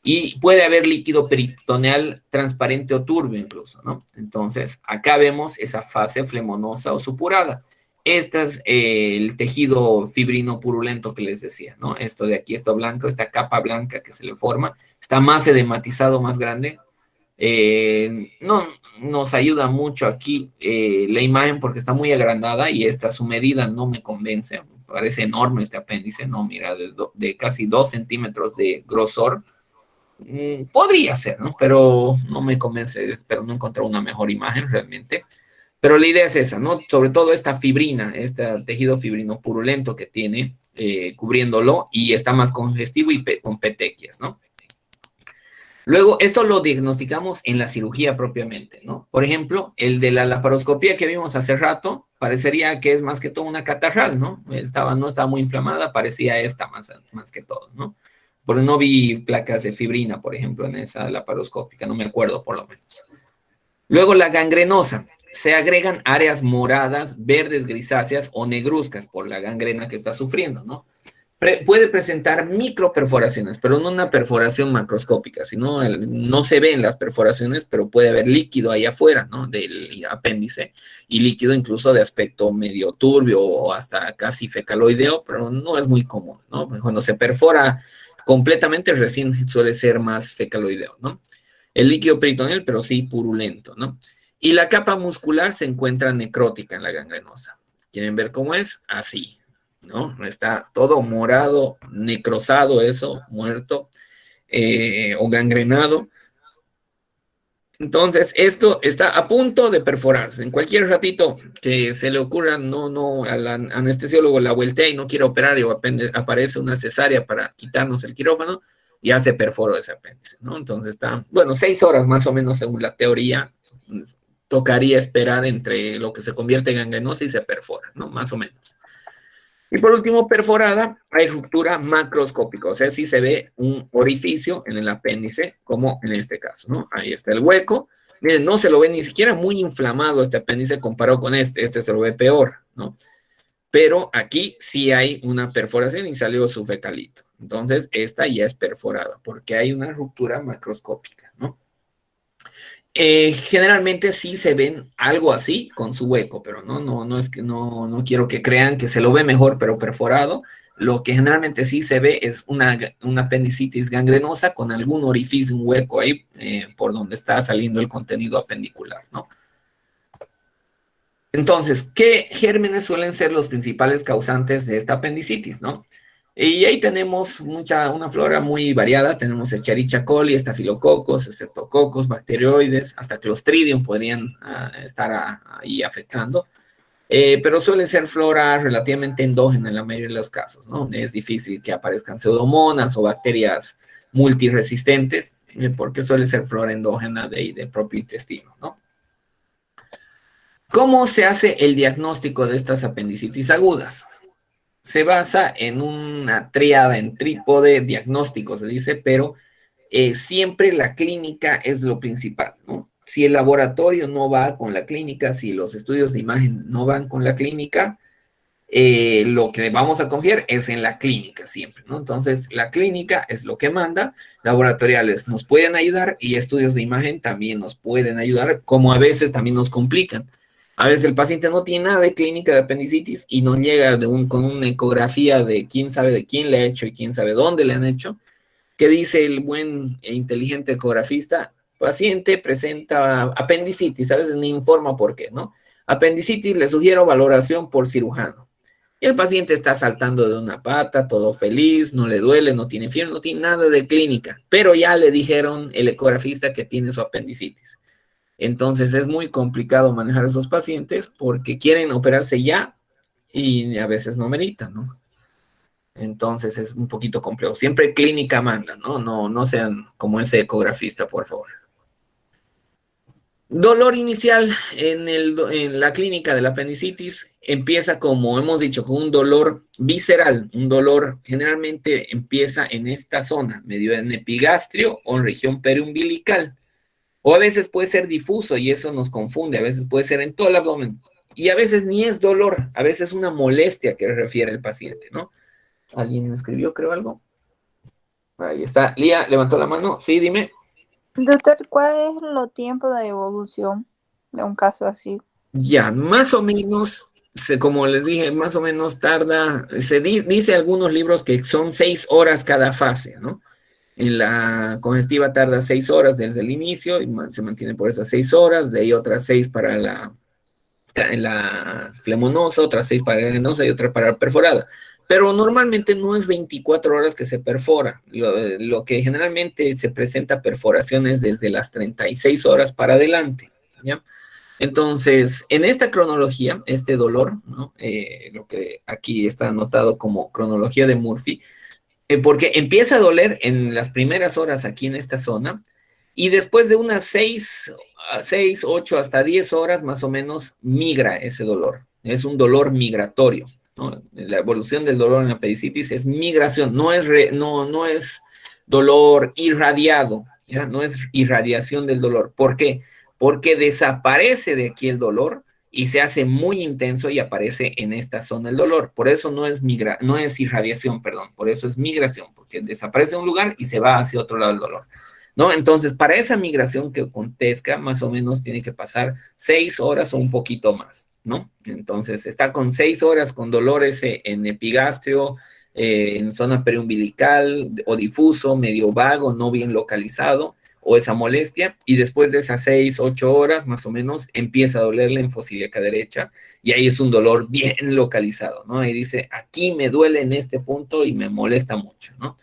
y puede haber líquido peritoneal transparente o turbio incluso, ¿no? Entonces, acá vemos esa fase flemonosa o supurada. Este es el tejido fibrino purulento que les decía, ¿no? Esto de aquí, esto blanco, esta capa blanca que se le forma, está más edematizado, más grande. No nos ayuda mucho aquí la imagen porque está muy agrandada y esta su medida no me convence. Parece enorme este apéndice, ¿no? Mira, de casi 2 centímetros de grosor. Podría ser, ¿no? Pero no me convence, espero no encontrar una mejor imagen realmente. Pero la idea es esa, ¿no? Sobre todo esta fibrina, este tejido fibrino purulento que tiene cubriéndolo y está más congestivo y con petequias, ¿no? Luego, esto lo diagnosticamos en la cirugía propiamente, ¿no? Por ejemplo, el de la laparoscopía que vimos hace rato, parecería que es más que todo una catarral, ¿no? No estaba muy inflamada, parecía esta más que todo, ¿no? Porque no vi placas de fibrina, por ejemplo, en esa laparoscópica, no me acuerdo por lo menos. Luego la gangrenosa, se agregan áreas moradas, verdes, grisáceas o negruzcas por la gangrena que está sufriendo, ¿no? Puede presentar microperforaciones, pero no una perforación macroscópica, sino no se ven las perforaciones, pero puede haber líquido ahí afuera, ¿no? Del apéndice y líquido incluso de aspecto medio turbio o hasta casi fecaloideo, pero no es muy común, ¿no? Cuando se perfora completamente recién suele ser más fecaloideo, ¿no? El líquido peritoneal, pero sí purulento, ¿no? Y la capa muscular se encuentra necrótica en la gangrenosa. ¿Quieren ver cómo es? Así, ¿no? Está todo morado, necrosado eso, muerto. o gangrenado. Entonces, esto está a punto de perforarse. En cualquier ratito que se le ocurra, al anestesiólogo la voltea y no quiere operar y aparece una cesárea para quitarnos el quirófano, ya se perforó ese apéndice, ¿no? Entonces está, bueno, 6 horas más o menos según la teoría, tocaría esperar entre lo que se convierte en gangrenosa y se perfora, ¿no? Más o menos. Y por último, perforada, hay ruptura macroscópica, o sea, sí se ve un orificio en el apéndice, como en este caso, ¿no? Ahí está el hueco. Miren, no se lo ve ni siquiera muy inflamado este apéndice comparado con este se lo ve peor, ¿no? Pero aquí sí hay una perforación y salió su fecalito. Entonces, esta ya es perforada, porque hay una ruptura macroscópica, ¿no? Generalmente sí se ven algo así con su hueco, pero no es que no quiero que crean que se lo ve mejor, pero perforado. Lo que generalmente sí se ve es una apendicitis gangrenosa con algún orificio, un hueco ahí por donde está saliendo el contenido apendicular, ¿no? Entonces, ¿qué gérmenes suelen ser los principales causantes de esta apendicitis, no? Y ahí tenemos una flora muy variada. Tenemos Escherichia coli, estafilococos, estreptococos, bacteroides, hasta Clostridium podrían estar ahí afectando. Pero suele ser flora relativamente endógena en la mayoría de los casos, ¿no? Es difícil que aparezcan pseudomonas o bacterias multiresistentes, porque suele ser flora endógena del propio intestino, ¿no? ¿Cómo se hace el diagnóstico de estas apendicitis agudas? Se basa en una tríada, en trípode diagnóstico, se dice, pero siempre la clínica es lo principal, ¿no? Si el laboratorio no va con la clínica, si los estudios de imagen no van con la clínica, lo que vamos a confiar es en la clínica siempre, ¿no? Entonces, la clínica es lo que manda, laboratoriales nos pueden ayudar y estudios de imagen también nos pueden ayudar, como a veces también nos complican. A veces el paciente no tiene nada de clínica de apendicitis y nos llega con una ecografía de quién sabe de quién le ha hecho y quién sabe dónde le han hecho, que dice el buen e inteligente ecografista, paciente presenta apendicitis, a veces ni informa por qué, ¿no? Apendicitis, le sugiero valoración por cirujano. Y el paciente está saltando de una pata, todo feliz, no le duele, no tiene fiebre, no tiene nada de clínica, pero ya le dijeron el ecografista que tiene su apendicitis. Entonces es muy complicado manejar a esos pacientes porque quieren operarse ya y a veces no meritan, ¿no? Entonces es un poquito complejo. Siempre clínica manda, ¿no? No sean como ese ecografista, por favor. Dolor inicial en la clínica de la apendicitis empieza, como hemos dicho, con un dolor visceral. Un dolor generalmente empieza en esta zona, medio en epigastrio o en región periumbilical. O a veces puede ser difuso y eso nos confunde. A veces puede ser en todo el abdomen. Y a veces ni es dolor, a veces es una molestia que refiere el paciente, ¿no? ¿Alguien escribió, creo, algo? Ahí está. Lía levantó la mano. Sí, dime. Doctor, ¿cuál es el tiempo de evolución de un caso así? Ya, más o menos, como les dije, más o menos tarda, dice algunos libros que son 6 horas cada fase, ¿no? En la congestiva tarda 6 horas desde el inicio y se mantiene por esas 6 horas, de ahí otras 6 para la flemonosa, otras 6 para la gangrenosa y otra para la perforada. Pero normalmente no es 24 horas que se perfora. Lo que generalmente se presenta perforaciones desde las 36 horas para adelante, ¿ya? Entonces, en esta cronología, este dolor, ¿no? Lo que aquí está anotado como cronología de Murphy, porque empieza a doler en las primeras horas aquí en esta zona, y después de unas 6, 8 hasta 10 horas más o menos migra ese dolor. Es un dolor migratorio, ¿no? La evolución del dolor en la apendicitis es migración, no es dolor irradiado, ¿ya? No es irradiación del dolor. ¿Por qué? Porque desaparece de aquí el dolor y se hace muy intenso y aparece en esta zona el dolor. Por eso no es irradiación, perdón, por eso es migración, porque desaparece en un lugar y se va hacia otro lado el dolor, ¿no? Entonces, para esa migración que acontezca, más o menos tiene que pasar 6 horas o un poquito más, ¿no? Entonces, está con 6 horas con dolores en epigastrio, en zona periumbilical o difuso, medio vago, no bien localizado, o esa molestia, y después de esas 6, 8 horas, más o menos, empieza a doler la infocíliaca derecha, y ahí es un dolor bien localizado, ¿no? Ahí dice, aquí me duele en este punto y me molesta mucho, ¿no?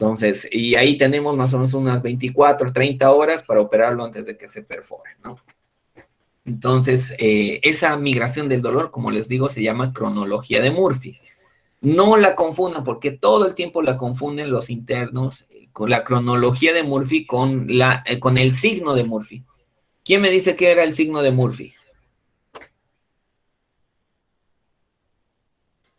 Entonces, y ahí tenemos más o menos unas 24, 30 horas para operarlo antes de que se perfore, ¿no? Entonces, esa migración del dolor, como les digo, se llama cronología de Murphy. No la confundan, porque todo el tiempo la confunden los internos con la cronología de Murphy con el signo de Murphy. ¿Quién me dice qué era el signo de Murphy?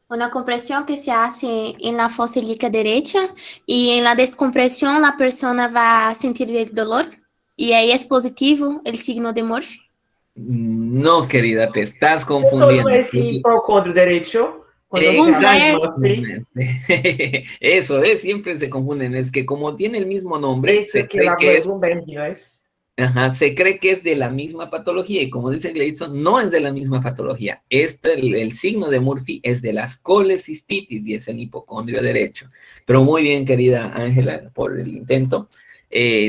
Una compresión que se hace en la fosa ilíaca derecha y en la descompresión la persona va a sentir el dolor y ahí es positivo el signo de Murphy. No, querida, te estás Eso confundiendo. no es hipocondrio derecho. Cuando Exactamente. Eso es, siempre se confunden. Es que como tiene el mismo nombre, Eso que la Bloomberg, ¿no es? Ajá, se cree que es de la misma patología y como dice Gleason, no es de la misma patología. El signo de Murphy es de las colecistitis y es en hipocondrio derecho. Pero muy bien, querida Ángela, por el intento.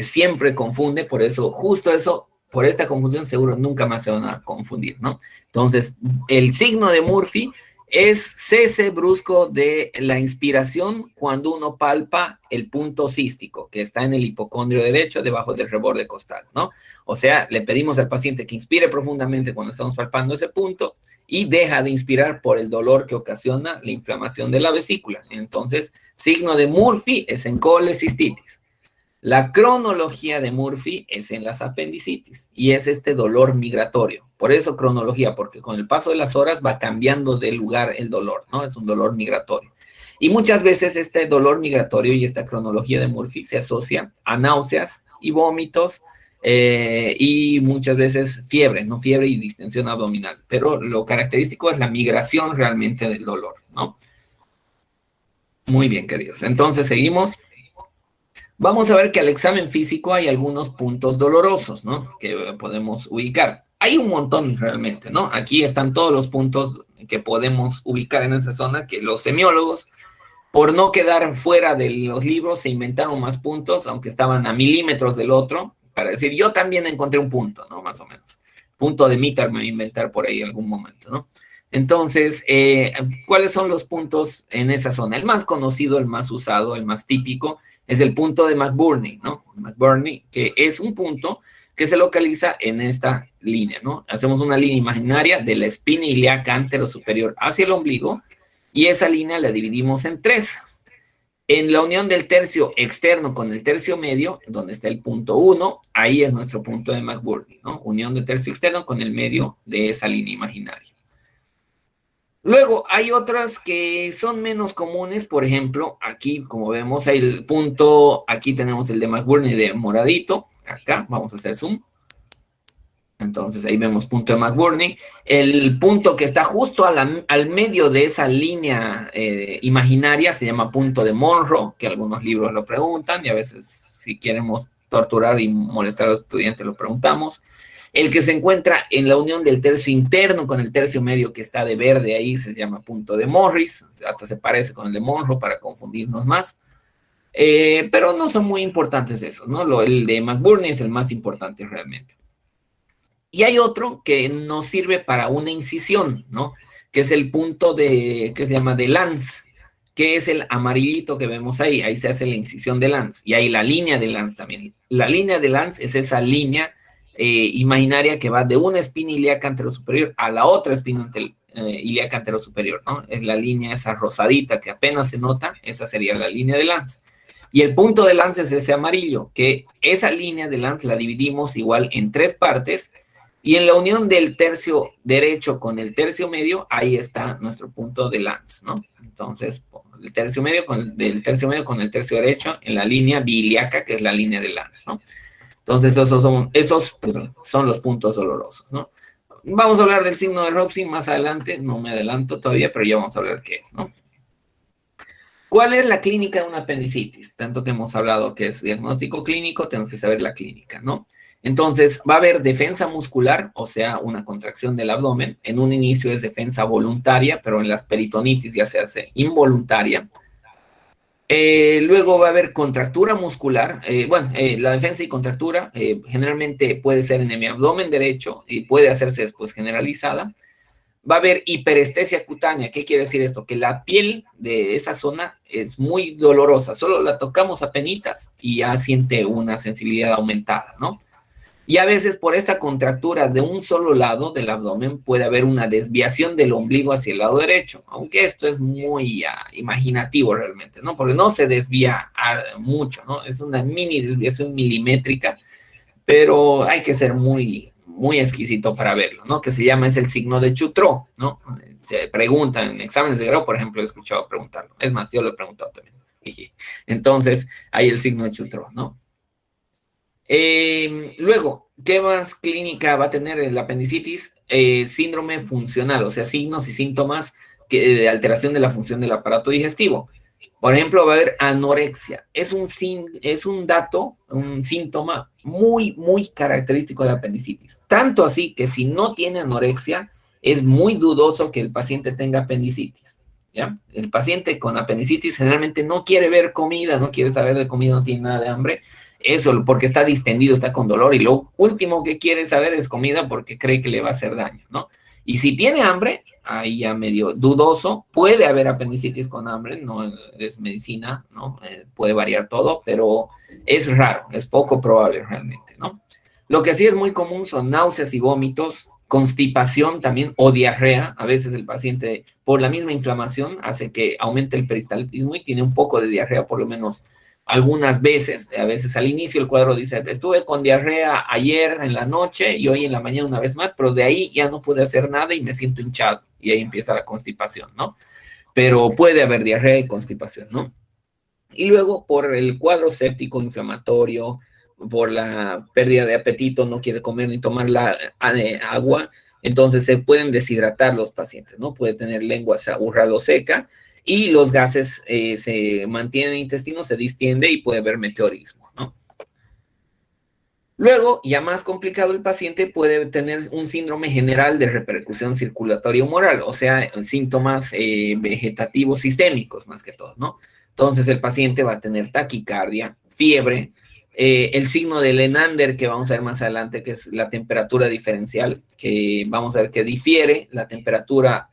Siempre confunde, por eso, justo eso, por esta confusión seguro nunca más se van a confundir, ¿no? Entonces, el signo de Murphy es cese brusco de la inspiración cuando uno palpa el punto cístico que está en el hipocondrio derecho debajo del reborde costal, ¿no? O sea, le pedimos al paciente que inspire profundamente cuando estamos palpando ese punto y deja de inspirar por el dolor que ocasiona la inflamación de la vesícula. Entonces, signo de Murphy es en colecistitis. La cronología de Murphy es en las apendicitis y es este dolor migratorio. Por eso cronología, porque con el paso de las horas va cambiando de lugar el dolor, ¿no? Es un dolor migratorio. Y muchas veces este dolor migratorio y esta cronología de Murphy se asocia a náuseas y vómitos y muchas veces fiebre, ¿no? Fiebre y distensión abdominal. Pero lo característico es la migración realmente del dolor, ¿no? Muy bien, queridos. Entonces, seguimos. Vamos a ver que al examen físico hay algunos puntos dolorosos, ¿no? Que podemos ubicar. Hay un montón realmente, ¿no? Aquí están todos los puntos que podemos ubicar en esa zona, que los semiólogos, por no quedar fuera de los libros, se inventaron más puntos, aunque estaban a milímetros del otro, para decir, yo también encontré un punto, ¿no? Más o menos. Punto de Mitter me voy a inventar por ahí en algún momento, ¿no? Entonces, ¿cuáles son los puntos en esa zona? El más conocido, el más usado, el más típico, es el punto de McBurney, ¿no? McBurney, que es un punto que se localiza en esta línea, ¿no? Hacemos una línea imaginaria de la espina ilíaca anterosuperior hacia el ombligo y esa línea la dividimos en tres. En la unión del tercio externo con el tercio medio, donde está el punto 1, ahí es nuestro punto de McBurney, ¿no? Unión del tercio externo con el medio de esa línea imaginaria. Luego, hay otras que son menos comunes, por ejemplo, aquí, como vemos, hay el punto, aquí tenemos el de McBurney de moradito, acá, vamos a hacer zoom. Entonces, ahí vemos punto de McBurney. El punto que está justo al medio de esa línea imaginaria se llama punto de Monroe, que algunos libros lo preguntan, y a veces, si queremos torturar y molestar a los estudiantes, lo preguntamos. El que se encuentra en la unión del tercio interno con el tercio medio que está de verde ahí se llama punto de Morris, hasta se parece con el de Monroe para confundirnos más, pero no son muy importantes esos, ¿no? El de McBurney es el más importante realmente. Y hay otro que nos sirve para una incisión, ¿no? Que es el punto que se llama de Lanz, que es el amarillito que vemos ahí, ahí se hace la incisión de Lanz, y hay la línea de Lanz también. La línea de Lanz es esa línea imaginaria que va de una espina ilíaca anterosuperior a la otra espina ilíaca anterosuperior, ¿no? Es la línea esa rosadita que apenas se nota, esa sería la línea de Lanz. Y el punto de Lanz es ese amarillo, que esa línea de Lanz la dividimos igual en tres partes, y en la unión del tercio derecho con el tercio medio, ahí está nuestro punto de Lanz, ¿no? Entonces, el tercio medio del tercio medio con el tercio derecho en la línea biliaca, que es la línea de Lanz, ¿no? Entonces, esos son los puntos dolorosos, ¿no? Vamos a hablar del signo de Robson más adelante, no me adelanto todavía, pero ya vamos a hablar qué es, ¿no? ¿Cuál es la clínica de una apendicitis? Tanto que hemos hablado que es diagnóstico clínico, tenemos que saber la clínica, ¿no? Entonces, va a haber defensa muscular, o sea, una contracción del abdomen. En un inicio es defensa voluntaria, pero en las peritonitis ya se hace involuntaria. Luego va a haber contractura muscular. La defensa y contractura generalmente puede ser en el abdomen derecho y puede hacerse después generalizada. va a haber hiperestesia cutánea. ¿Qué quiere decir esto? Que la piel de esa zona es muy dolorosa, solo la tocamos apenitas y ya siente una sensibilidad aumentada, ¿no? Y a veces por esta contractura de un solo lado del abdomen puede haber una desviación del ombligo hacia el lado derecho, aunque esto es muy imaginativo realmente, ¿no? Porque no se desvía mucho, ¿no? Es una mini desviación milimétrica, pero hay que ser muy, muy exquisito para verlo, ¿no? Que se llama, es el signo de Chutreau, ¿no? Se preguntan en exámenes de grado, por ejemplo, he escuchado preguntarlo. Es más, yo lo he preguntado también. Entonces, hay el signo de Chutreau, ¿no? Luego, ¿qué más clínica va a tener el apendicitis? Síndrome funcional, o sea, signos y síntomas de alteración de la función del aparato digestivo. Por ejemplo, va a haber anorexia. Es un dato, un síntoma muy, muy característico de la apendicitis. Tanto así que si no tiene anorexia, es muy dudoso que el paciente tenga apendicitis, ¿ya? El paciente con apendicitis generalmente no quiere ver comida, no quiere saber de comida, no tiene nada de hambre. Eso porque está distendido, está con dolor, y lo último que quiere saber es comida porque cree que le va a hacer daño, ¿no? Y si tiene hambre, ahí ya medio dudoso, puede haber apendicitis con hambre, no es medicina, ¿no? Puede variar todo, pero es raro, es poco probable realmente, ¿no? Lo que sí es muy común son náuseas y vómitos, constipación también o diarrea. A veces el paciente, por la misma inflamación, hace que aumente el peristaltismo y tiene un poco de diarrea por lo menos algunas veces. A veces al inicio el cuadro dice, estuve con diarrea ayer en la noche y hoy en la mañana una vez más, pero de ahí ya no pude hacer nada y me siento hinchado, y ahí empieza la constipación, ¿no? Pero puede haber diarrea y constipación, ¿no? Y luego por el cuadro séptico inflamatorio, por la pérdida de apetito, no quiere comer ni tomar agua, entonces se pueden deshidratar los pacientes, ¿no? Puede tener lengua aburrada o seca, y los gases se mantienen en el intestino, se distiende y puede haber meteorismo, ¿no? Luego, ya más complicado, el paciente puede tener un síndrome general de repercusión circulatoria humoral, o sea, síntomas vegetativos sistémicos más que todo, ¿no? Entonces el paciente va a tener taquicardia, fiebre, el signo de Lenander, que vamos a ver más adelante, que es la temperatura diferencial, que vamos a ver que difiere la temperatura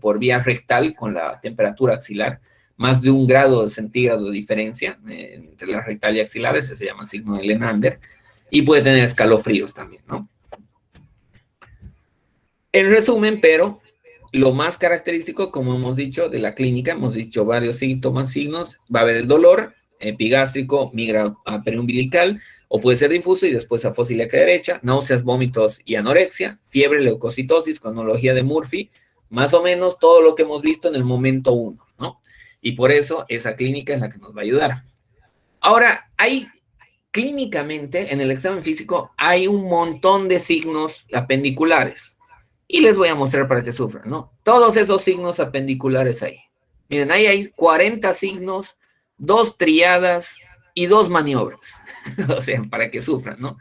por vía rectal con la temperatura axilar, más de 1 grado centígrado de diferencia entre la rectal y axilar, ese se llama signo de Lenander, y puede tener escalofríos también, ¿no? En resumen, pero lo más característico, como hemos dicho, de la clínica, hemos dicho varios síntomas, signos, va a haber el dolor epigástrico, migra a periumbilical, o puede ser difuso y después a fosa ilíaca derecha, náuseas, vómitos y anorexia, fiebre, leucocitosis, cronología de Murphy, más o menos todo lo que hemos visto en el momento 1, ¿no? Y por eso esa clínica es la que nos va a ayudar. Ahora, clínicamente, en el examen físico, hay un montón de signos apendiculares. Y les voy a mostrar para que sufran, ¿no? Todos esos signos apendiculares ahí. Miren, ahí hay 40 signos, 2 triadas y 2 maniobras. O sea, para que sufran, ¿no?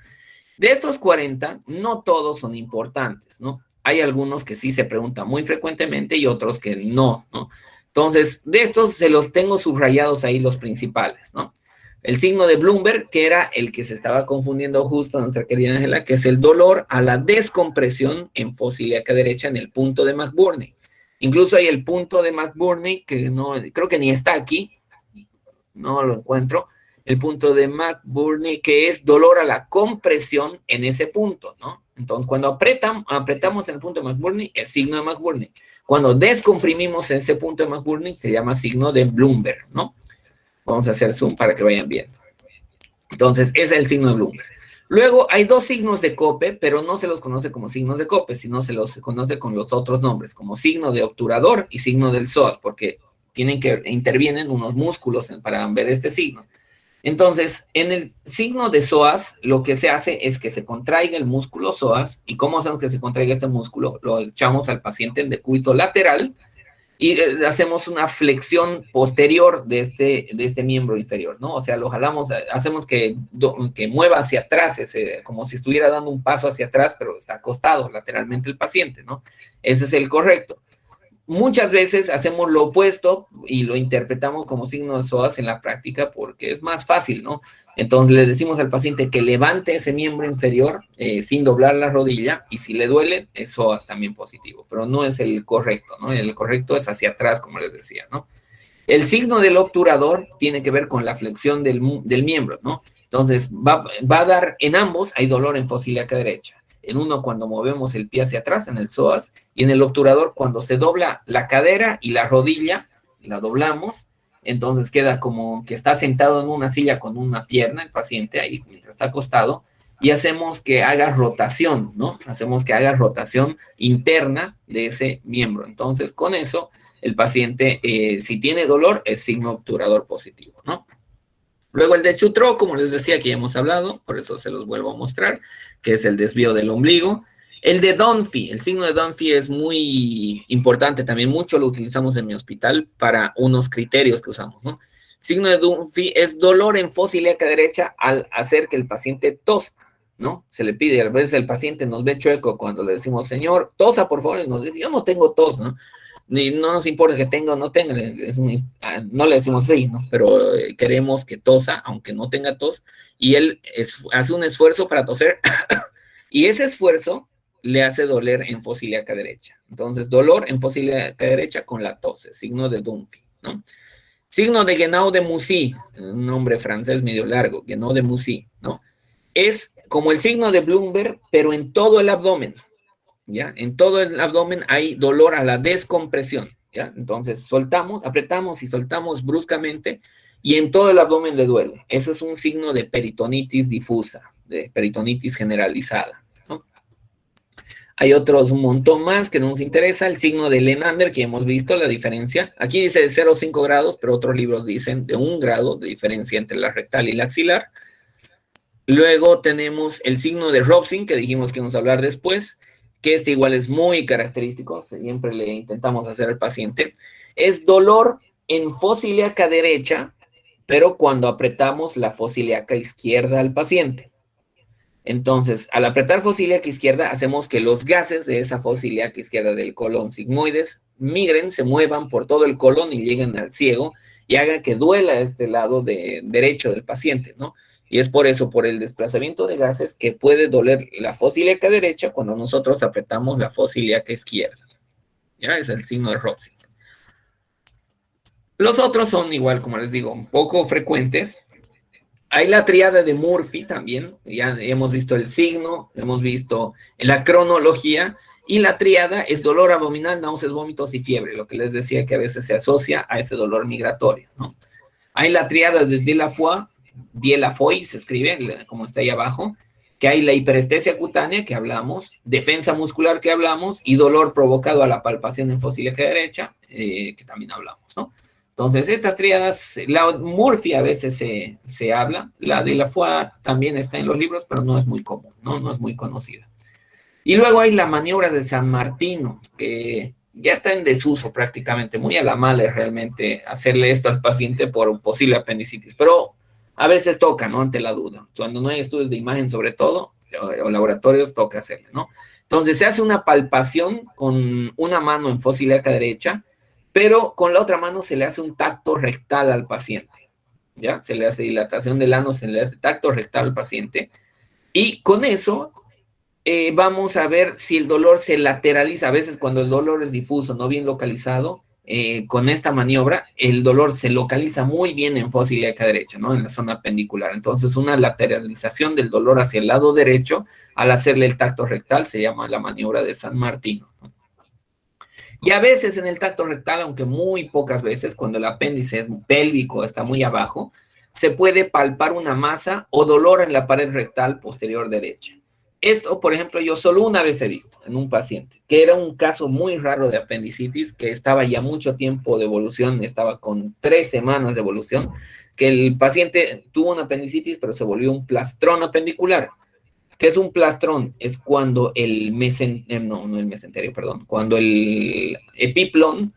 De estos 40, no todos son importantes, ¿no? Hay algunos que sí se preguntan muy frecuentemente y otros que no, ¿no? Entonces, de estos se los tengo subrayados ahí los principales, ¿no? El signo de Bloomberg, que era el que se estaba confundiendo justo nuestra querida Ángela, que es el dolor a la descompresión en fosa ilíaca derecha en el punto de McBurney. Incluso hay el punto de McBurney, que no, creo que ni está aquí, no lo encuentro, el punto de McBurney, que es dolor a la compresión en ese punto, ¿no? Entonces, cuando apretamos en el punto de McBurney, es signo de McBurney. Cuando descomprimimos en ese punto de McBurney, se llama signo de Bloomberg, ¿no? Vamos a hacer zoom para que vayan viendo. Entonces, ese es el signo de Bloomberg. Luego, hay 2 signos de Cope, pero no se los conoce como signos de Cope, sino se los conoce con los otros nombres, como signo de obturador y signo del psoas, porque intervienen unos músculos para ver este signo. Entonces, en el signo de psoas, lo que se hace es que se contraiga el músculo psoas, y ¿cómo hacemos que se contraiga este músculo? Lo echamos al paciente en decúbito lateral, y hacemos una flexión posterior de este miembro inferior, ¿no? O sea, lo jalamos, hacemos que mueva hacia atrás, como si estuviera dando un paso hacia atrás, pero está acostado lateralmente el paciente, ¿no? Ese es el correcto. muchas veces hacemos lo opuesto y lo interpretamos como signo de psoas en la práctica porque es más fácil, ¿no? Entonces le decimos al paciente que levante ese miembro inferior sin doblar la rodilla y si le duele es psoas también positivo, pero no es el correcto, ¿no? El correcto es hacia atrás, como les decía, ¿no? El signo del obturador tiene que ver con la flexión del miembro, ¿no? Entonces va a dar en ambos, hay dolor en fosa ilíaca derecha. En uno cuando movemos el pie hacia atrás, en el psoas, y en el obturador cuando se dobla la cadera y la rodilla, la doblamos, entonces queda como que está sentado en una silla con una pierna el paciente ahí mientras está acostado, y hacemos que haga rotación, ¿no? Hacemos que haga rotación interna de ese miembro. Entonces, con eso, el paciente, si tiene dolor, es signo obturador positivo, ¿no? Luego el de Chutreau, como les decía, que ya hemos hablado, por eso se los vuelvo a mostrar, que es el desvío del ombligo. El de Dunphy, el signo de Dunphy es muy importante también, mucho lo utilizamos en mi hospital para unos criterios que usamos, ¿no? El signo de Dunphy es dolor en fosa ilíaca derecha al hacer que el paciente tosa, ¿no? Se le pide, a veces el paciente nos ve chueco cuando le decimos, señor, tosa, por favor, y nos dice, yo no tengo tos, ¿no? Ni no nos importa que tenga o no tenga, no le decimos sí, ¿no? Pero queremos que tosa, aunque no tenga tos, y él hace un esfuerzo para toser, y ese esfuerzo le hace doler en fosa ilíaca derecha. Entonces, dolor en fosa ilíaca derecha con la tos, signo de Dunphy, ¿no? Signo de Guénaud de Mussy, un nombre francés medio largo, Guénaud de Mussy, ¿no? Es como el signo de Bloomberg, pero en todo el abdomen. ¿Ya? En todo el abdomen hay dolor a la descompresión, ¿ya? Entonces soltamos, apretamos y soltamos bruscamente y en todo el abdomen le duele. Ese es un signo de peritonitis difusa, de peritonitis generalizada, ¿no? Hay otros un montón más que no nos interesa. El signo de Lenander, que hemos visto la diferencia. Aquí dice de 0,5 grados, pero otros libros dicen de 1 grado de diferencia entre la rectal y la axilar. Luego tenemos el signo de Robson, que dijimos que vamos a hablar después, que este igual es muy característico, siempre le intentamos hacer al paciente, es dolor en fosa ilíaca derecha, pero cuando apretamos la fosa ilíaca izquierda al paciente. Entonces, al apretar fosa ilíaca izquierda, hacemos que los gases de esa fosa ilíaca izquierda del colon sigmoides migren, se muevan por todo el colon y lleguen al ciego y hagan que duela este lado derecho del paciente, ¿no? Y es por eso, por el desplazamiento de gases, que puede doler la fosa ilíaca derecha cuando nosotros apretamos la fosa ilíaca izquierda. ¿Ya? Es el signo de Robson. Los otros son igual, como les digo, un poco frecuentes. Hay la tríada de Murphy también. Ya hemos visto el signo, hemos visto la cronología. Y la tríada es dolor abdominal, náuseas, vómitos y fiebre, lo que les decía que a veces se asocia a ese dolor migratorio, ¿no? Hay la tríada de Delafoy se escribe, como está ahí abajo, que hay la hiperestesia cutánea que hablamos, defensa muscular que hablamos, y dolor provocado a la palpación en fosa ilíaca derecha, que también hablamos, ¿no? Entonces, estas tríadas, la Murphy a veces se habla, la Delafoy también está en los libros, pero no es muy común, ¿no? No es muy conocida. Y luego hay la maniobra de San Martino, que ya está en desuso prácticamente, muy a la mala realmente hacerle esto al paciente por posible apendicitis, pero a veces toca, ¿no? Ante la duda. Cuando no hay estudios de imagen, sobre todo, o laboratorios, toca hacerle, ¿no? Entonces, se hace una palpación con una mano en fosa ilíaca derecha, pero con la otra mano se le hace un tacto rectal al paciente, ¿ya? Se le hace dilatación del ano, se le hace tacto rectal al paciente, y con eso vamos a ver si el dolor se lateraliza. A veces cuando el dolor es difuso, no bien localizado, con esta maniobra, el dolor se localiza muy bien en fosa ilíaca derecha, ¿no? En la zona pendicular. Entonces, una lateralización del dolor hacia el lado derecho, al hacerle el tacto rectal, se llama la maniobra de San Martino, ¿no? Y a veces en el tacto rectal, aunque muy pocas veces, cuando el apéndice es pélvico, está muy abajo, se puede palpar una masa o dolor en la pared rectal posterior derecha. Esto, por ejemplo, yo solo una vez he visto en un paciente, que era un caso muy raro de apendicitis, que estaba ya mucho tiempo de evolución, estaba con 3 semanas de evolución, que el paciente tuvo una apendicitis, pero se volvió un plastrón apendicular. ¿Qué es un plastrón? Es cuando cuando el epiplón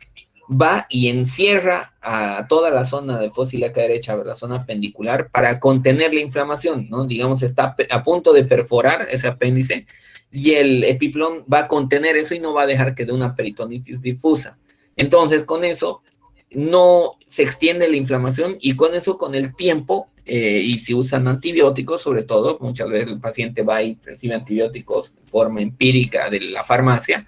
va y encierra a toda la zona de fosa ilíaca derecha, la zona pendicular, para contener la inflamación, ¿no? Digamos, está a punto de perforar ese apéndice y el epiplón va a contener eso y no va a dejar que dé una peritonitis difusa. Entonces, con eso no se extiende la inflamación y con eso, con el tiempo, y si usan antibióticos, sobre todo, muchas veces el paciente va y recibe antibióticos de forma empírica de la farmacia,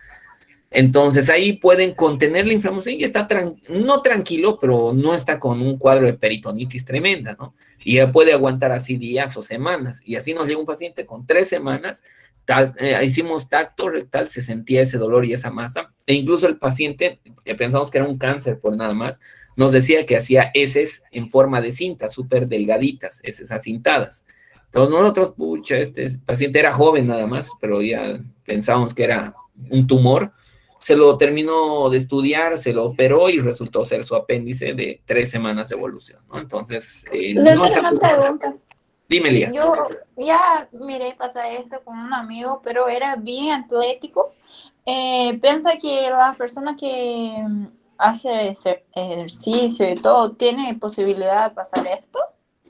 entonces ahí pueden contener la inflamación y está no tranquilo, pero no está con un cuadro de peritonitis tremenda, ¿no? Y ya puede aguantar así días o semanas. Y así nos llega un paciente con 3 semanas, hicimos tacto rectal, se sentía ese dolor y esa masa, e incluso el paciente, que pensamos que era un cáncer por nada más, nos decía que hacía heces en forma de cinta, súper delgaditas, heces acintadas. Entonces nosotros, pucha, este paciente era joven nada más, pero ya pensábamos que era un tumor. Se lo terminó de estudiar, se lo operó y resultó ser su apéndice de 3 semanas de evolución, ¿no? Entonces, Yo no tengo es una pregunta. Dime, Lía. Yo ya miré pasar esto con un amigo, pero era bien atlético. Piensa que las personas que hacen ejercicio y todo, ¿tiene posibilidad de pasar esto?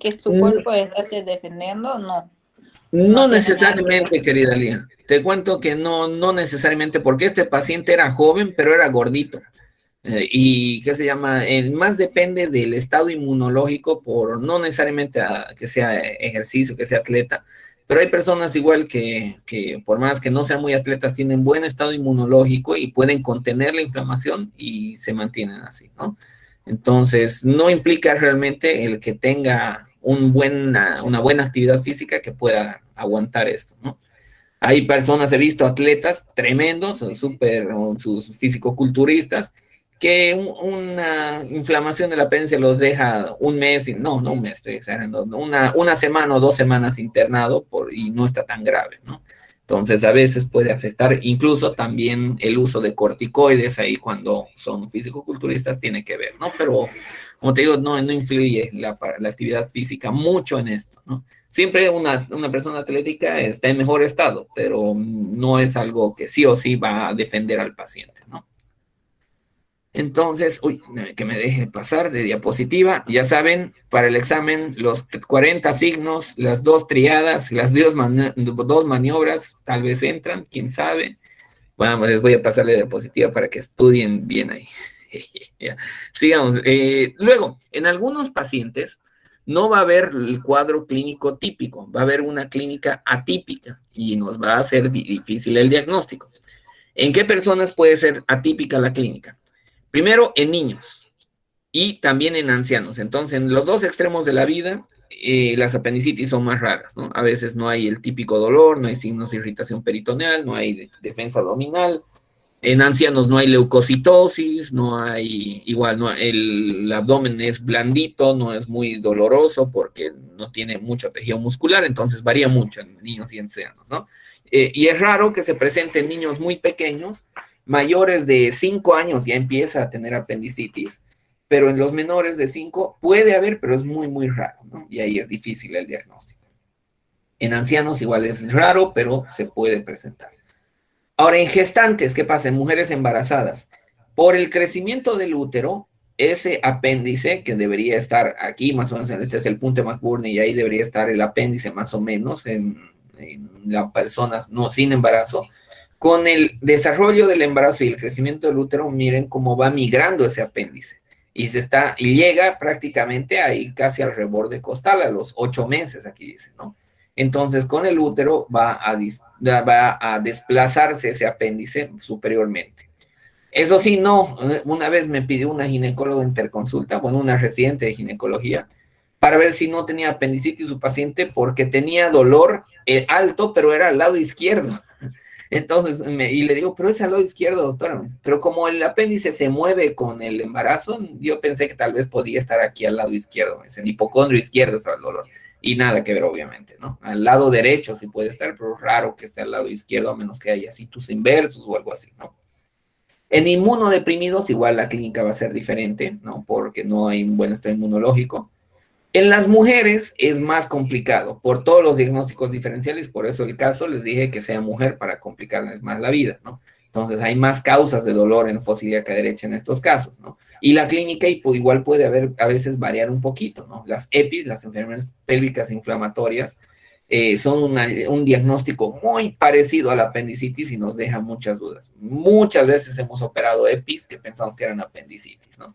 ¿Que su cuerpo está se defendiendo? No. No necesariamente, querida Lía. Te cuento que no necesariamente, porque este paciente era joven, pero era gordito. Y ¿qué se llama? Más depende del estado inmunológico, por no necesariamente que sea ejercicio, que sea atleta, pero hay personas igual que por más que no sean muy atletas, tienen buen estado inmunológico y pueden contener la inflamación y se mantienen así, ¿no? Entonces, no implica realmente el que tenga una buena actividad física que pueda aguantar esto, ¿no? Hay personas, he visto atletas tremendos, sus fisicoculturistas, que una inflamación del apéndice los deja un mes, no un mes, estoy exagerando, una semana o 2 semanas internado y no está tan grave, ¿no? Entonces, a veces puede afectar, incluso también el uso de corticoides ahí cuando son fisicoculturistas tiene que ver, ¿no? Pero, como te digo, no influye la actividad física mucho en esto, ¿no? Siempre una persona atlética está en mejor estado, pero no es algo que sí o sí va a defender al paciente, ¿no? Entonces, que me deje pasar de diapositiva. Ya saben, para el examen, los 40 signos, las 2 triadas, las 2 maniobras, tal vez entran, quién sabe. Bueno, les voy a pasar la diapositiva para que estudien bien ahí. Sigamos. Luego, en algunos pacientes no va a haber el cuadro clínico típico, va a haber una clínica atípica y nos va a hacer difícil el diagnóstico. ¿En qué personas puede ser atípica la clínica? Primero, en niños y también en ancianos. Entonces, en los 2 extremos de la vida, las apendicitis son más raras, ¿no? A veces no hay el típico dolor, no hay signos de irritación peritoneal, no hay defensa abdominal. En ancianos no hay leucocitosis, el abdomen es blandito, no es muy doloroso porque no tiene mucho tejido muscular, entonces varía mucho en niños y ancianos, ¿no? Y es raro que se presente en niños muy pequeños. Mayores de 5 años ya empieza a tener apendicitis, pero en los menores de 5 puede haber, pero es muy, muy raro, ¿no? Y ahí es difícil el diagnóstico. En ancianos igual es raro, pero se puede presentar. Ahora, en gestantes, ¿qué pasa? En mujeres embarazadas, por el crecimiento del útero, ese apéndice que debería estar aquí, más o menos, este es el punto de McBurney, y ahí debería estar el apéndice más o menos en las personas sin embarazo. Con el desarrollo del embarazo y el crecimiento del útero, miren cómo va migrando ese apéndice. Y llega prácticamente ahí casi al reborde costal, a los 8 meses, aquí dice, ¿no? Entonces, con el útero va a desplazarse ese apéndice superiormente. Eso sí, no, una vez me pidió una ginecóloga interconsulta, una residente de ginecología, para ver si no tenía apendicitis su paciente, porque tenía dolor alto, pero era al lado izquierdo. Entonces, y le digo, pero es al lado izquierdo, doctora. Pero como el apéndice se mueve con el embarazo, yo pensé que tal vez podía estar aquí al lado izquierdo. Es el hipocondrio izquierdo, es el dolor. Y nada que ver, obviamente, ¿no? Al lado derecho sí puede estar, pero raro que esté al lado izquierdo, a menos que haya situs inversos o algo así, ¿no? En inmunodeprimidos, igual la clínica va a ser diferente, ¿no? Porque no hay un buen estado inmunológico. En las mujeres es más complicado por todos los diagnósticos diferenciales, por eso el caso les dije que sea mujer para complicarles más la vida, ¿no? Entonces hay más causas de dolor en fosa ilíaca derecha en estos casos, ¿no? Y la clínica igual puede a veces variar un poquito, ¿no? Las EPIs, las enfermedades pélvicas inflamatorias, son un diagnóstico muy parecido a la apendicitis y nos deja muchas dudas. Muchas veces hemos operado EPIs que pensamos que eran apendicitis, ¿no?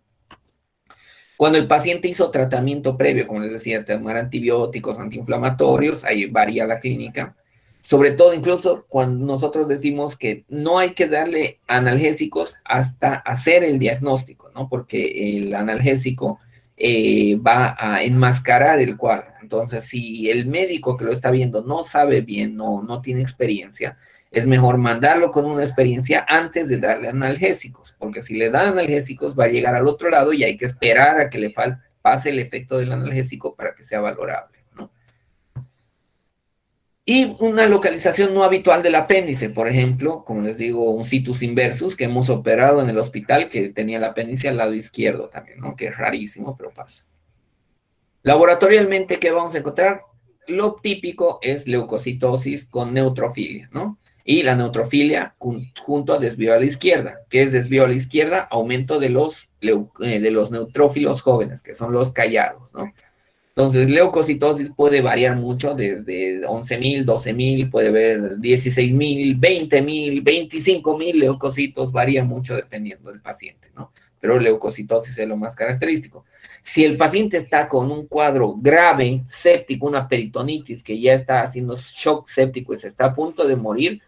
Cuando el paciente hizo tratamiento previo, como les decía, tomar antibióticos, antiinflamatorios, ahí varía la clínica. Sobre todo, incluso cuando nosotros decimos que no hay que darle analgésicos hasta hacer el diagnóstico, ¿no? Porque el analgésico va a enmascarar el cuadro. Entonces, si el médico que lo está viendo no sabe bien, no tiene experiencia, es mejor mandarlo con una experiencia antes de darle analgésicos, porque si le dan analgésicos va a llegar al otro lado y hay que esperar a que le pase el efecto del analgésico para que sea valorable, ¿no? Y una localización no habitual del apéndice, por ejemplo, como les digo, un situs inversus que hemos operado en el hospital que tenía el apéndice al lado izquierdo también, ¿no? Que es rarísimo, pero pasa. Laboratorialmente, ¿qué vamos a encontrar? Lo típico es leucocitosis con neutrofilia, ¿no? Y la neutrofilia junto a desvío a la izquierda. ¿Qué es desvío a la izquierda? Aumento de los neutrófilos jóvenes, que son los callados, ¿no? Entonces, leucocitosis puede variar mucho, desde 11.000, 12.000, puede haber 16.000, 20.000, 25.000 leucocitos, varía mucho dependiendo del paciente, ¿no? Pero leucocitosis es lo más característico. Si el paciente está con un cuadro grave, séptico, una peritonitis, que ya está haciendo shock séptico y se está a punto de morir,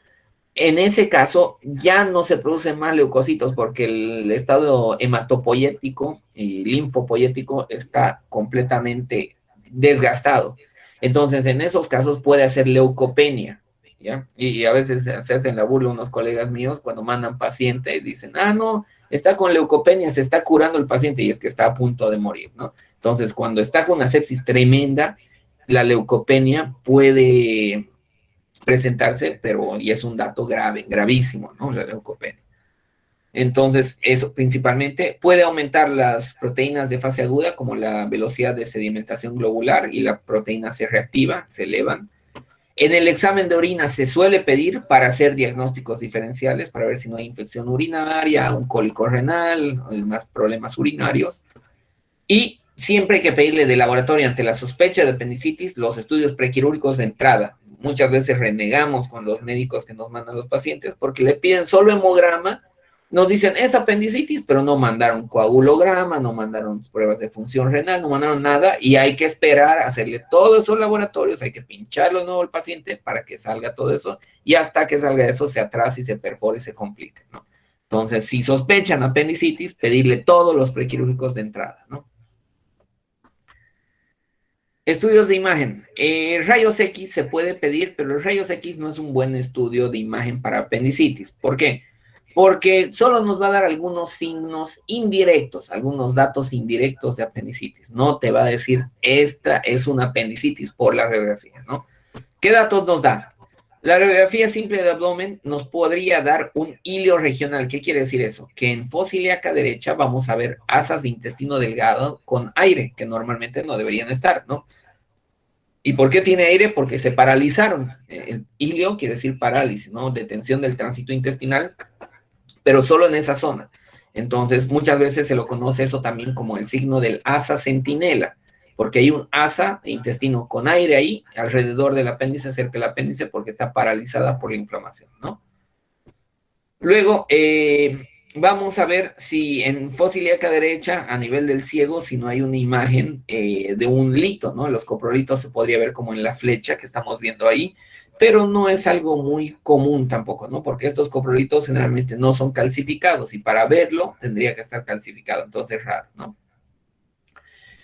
en ese caso ya no se producen más leucocitos porque el estado hematopoyético y linfopoyético está completamente desgastado. Entonces, en esos casos puede hacer leucopenia, ¿ya? Y a veces se hacen la burla unos colegas míos cuando mandan paciente y dicen, no, está con leucopenia, se está curando el paciente y es que está a punto de morir, ¿no? Entonces, cuando está con una sepsis tremenda, la leucopenia puede presentarse, y es un dato grave, gravísimo, ¿no? La leucopenia. Entonces, eso principalmente puede aumentar las proteínas de fase aguda, como la velocidad de sedimentación globular y la proteína C reactiva, se elevan. En el examen de orina se suele pedir para hacer diagnósticos diferenciales, para ver si no hay infección urinaria, un cólico renal, más problemas urinarios. Y siempre hay que pedirle de laboratorio ante la sospecha de apendicitis los estudios prequirúrgicos de entrada. Muchas veces renegamos con los médicos que nos mandan los pacientes porque le piden solo hemograma, nos dicen es apendicitis, pero no mandaron coagulograma, no mandaron pruebas de función renal, no mandaron nada y hay que esperar a hacerle todos esos laboratorios, hay que pincharlo de nuevo al paciente para que salga todo eso y hasta que salga eso se atrasa y se perfora y se complica, ¿no? Entonces, si sospechan apendicitis, pedirle todos los prequirúrgicos de entrada, ¿no? Estudios de imagen. Rayos X se puede pedir, pero los rayos X no es un buen estudio de imagen para apendicitis. ¿Por qué? Porque solo nos va a dar algunos signos indirectos, algunos datos indirectos de apendicitis. No te va a decir, esta es una apendicitis por la radiografía, ¿no? ¿Qué datos nos da? La radiografía simple de abdomen nos podría dar un hilio regional. ¿Qué quiere decir eso? Que en fosa ilíaca derecha vamos a ver asas de intestino delgado con aire, que normalmente no deberían estar, ¿no? ¿Y por qué tiene aire? Porque se paralizaron. El hilio quiere decir parálisis, ¿no? Detención del tránsito intestinal, pero solo en esa zona. Entonces, muchas veces se lo conoce eso también como el signo del asa centinela, porque hay un asa de intestino con aire ahí, alrededor del apéndice, cerca del apéndice, porque está paralizada por la inflamación, ¿no? Luego, vamos a ver si en fosa ilíaca derecha, a nivel del ciego, si no hay una imagen de un lito, ¿no? Los coprolitos se podría ver como en la flecha que estamos viendo ahí, pero no es algo muy común tampoco, ¿no? Porque estos coprolitos generalmente no son calcificados y para verlo tendría que estar calcificado, entonces es raro, ¿no?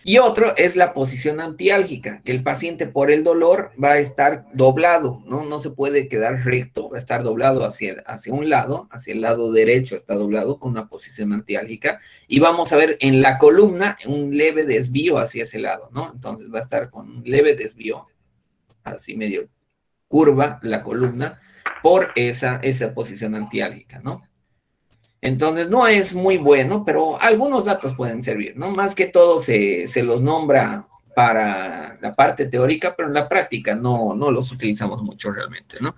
Y otro es la posición antiálgica, que el paciente por el dolor va a estar doblado, ¿no? No se puede quedar recto, va a estar doblado hacia un lado, hacia el lado derecho está doblado con una posición antiálgica, y vamos a ver en la columna un leve desvío hacia ese lado, ¿no? Entonces va a estar con un leve desvío, así medio curva la columna, por esa posición antiálgica, ¿no? Entonces, no es muy bueno, pero algunos datos pueden servir, ¿no? Más que todo se los nombra para la parte teórica, pero en la práctica no los utilizamos mucho realmente, ¿no?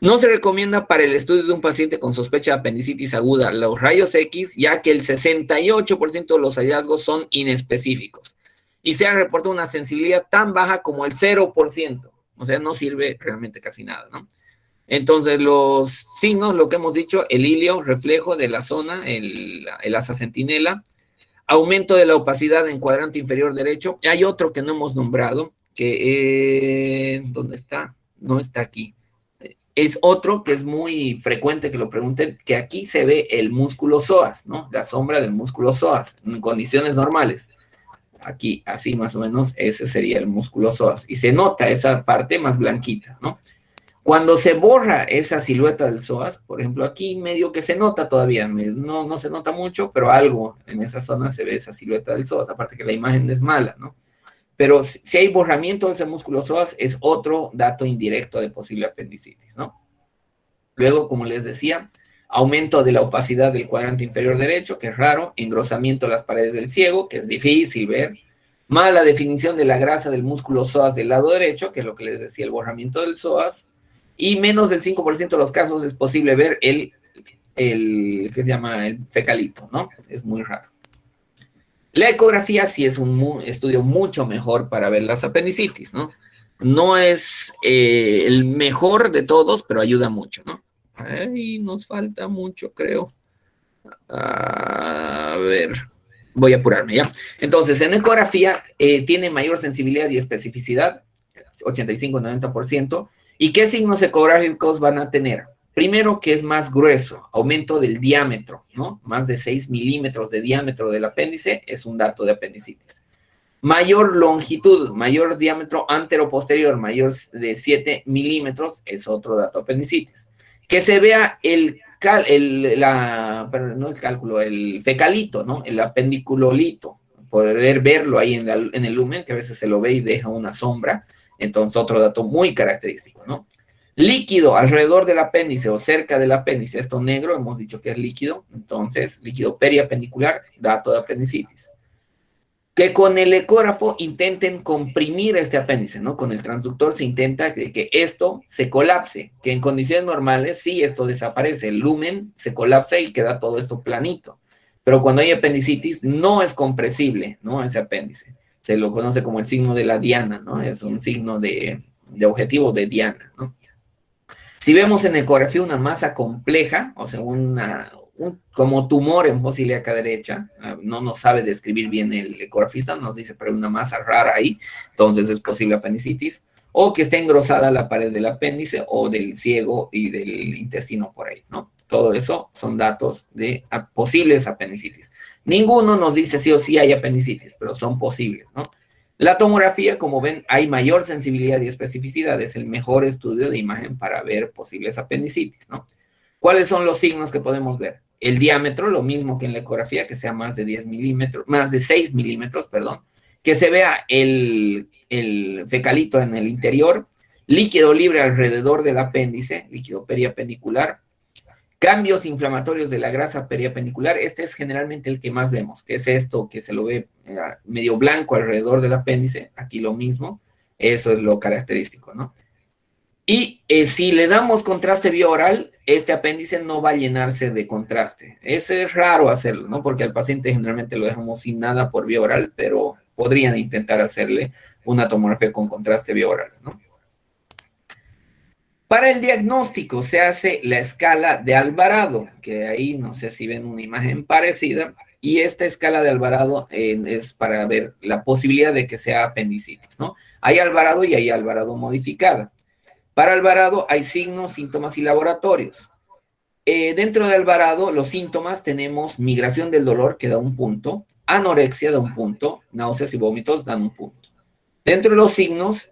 No se recomienda para el estudio de un paciente con sospecha de apendicitis aguda los rayos X, ya que el 68% de los hallazgos son inespecíficos y se ha reportado una sensibilidad tan baja como el 0%. O sea, no sirve realmente casi nada, ¿no? Entonces, los signos, lo que hemos dicho, el hilio, reflejo de la zona, el asa centinela, aumento de la opacidad en cuadrante inferior derecho. Hay otro que no hemos nombrado, que, ¿dónde está? No está aquí. Es otro que es muy frecuente que lo pregunten, que aquí se ve el músculo psoas, ¿no? La sombra del músculo psoas, en condiciones normales. Aquí, así más o menos, ese sería el músculo psoas. Y se nota esa parte más blanquita, ¿no? Cuando se borra esa silueta del psoas, por ejemplo, aquí medio que se nota todavía, no se nota mucho, pero algo en esa zona se ve esa silueta del psoas, aparte que la imagen es mala, ¿no? Pero si hay borramiento de ese músculo psoas, es otro dato indirecto de posible apendicitis, ¿no? Luego, como les decía, aumento de la opacidad del cuadrante inferior derecho, que es raro, engrosamiento de las paredes del ciego, que es difícil ver, mala definición de la grasa del músculo psoas del lado derecho, que es lo que les decía, el borramiento del psoas, y menos del 5% de los casos es posible ver el ¿qué se llama? El fecalito, ¿no? Es muy raro. La ecografía sí es un estudio mucho mejor para ver las apendicitis, ¿no? No es el mejor de todos, pero ayuda mucho, ¿no? Ay, nos falta mucho, creo. A ver, voy a apurarme ya. Entonces, en ecografía tiene mayor sensibilidad y especificidad, 85-90%. ¿Y qué signos ecográficos van a tener? Primero, que es más grueso, aumento del diámetro, ¿no? Más de 6 milímetros de diámetro del apéndice es un dato de apendicitis. Mayor longitud, mayor diámetro antero-posterior, mayor de 7 milímetros es otro dato de apendicitis. Que se vea el fecalito, ¿no? El apendiculolito, poder verlo ahí en el lumen, que a veces se lo ve y deja una sombra. Entonces, otro dato muy característico, ¿no? Líquido alrededor del apéndice o cerca del apéndice, esto negro, hemos dicho que es líquido, entonces, líquido periapendicular, dato de apendicitis. Que con el ecógrafo intenten comprimir este apéndice, ¿no? Con el transductor se intenta que esto se colapse, que en condiciones normales, sí, esto desaparece, el lumen se colapsa y queda todo esto planito. Pero cuando hay apendicitis, no es compresible, ¿no? Ese apéndice. Se lo conoce como el signo de la diana, ¿no? Es un signo de objetivo de diana, ¿no? Si vemos en ecografía una masa compleja, o sea, como tumor en fosa ilíaca derecha, no nos sabe describir bien el ecografista, nos dice, pero hay una masa rara ahí, entonces es posible apendicitis, o que esté engrosada la pared del apéndice, o del ciego y del intestino por ahí, ¿no? Todo eso son datos de posibles apendicitis. Ninguno nos dice sí o sí hay apendicitis, pero son posibles, ¿no? La tomografía, como ven, hay mayor sensibilidad y especificidad, es el mejor estudio de imagen para ver posibles apendicitis, ¿no? ¿Cuáles son los signos que podemos ver? El diámetro, lo mismo que en la ecografía, que sea más de 10 milímetros, más de 6 milímetros, perdón, que se vea el fecalito en el interior, líquido libre alrededor del apéndice, líquido periapendicular, cambios inflamatorios de la grasa periapendicular, este es generalmente el que más vemos, que es esto, que se lo ve medio blanco alrededor del apéndice, aquí lo mismo, eso es lo característico, ¿no? Y si le damos contraste vía oral, este apéndice no va a llenarse de contraste. Es raro hacerlo, ¿no? Porque al paciente generalmente lo dejamos sin nada por vía oral, pero podrían intentar hacerle una tomografía con contraste vía oral, ¿no? Para el diagnóstico se hace la escala de Alvarado, que ahí no sé si ven una imagen parecida, y esta escala de Alvarado es para ver la posibilidad de que sea apendicitis, ¿no? Hay Alvarado y hay Alvarado modificada. Para Alvarado hay signos, síntomas y laboratorios. Dentro de Alvarado, los síntomas tenemos migración del dolor, que da un punto, anorexia da un punto, náuseas y vómitos dan un punto. Dentro de los signos,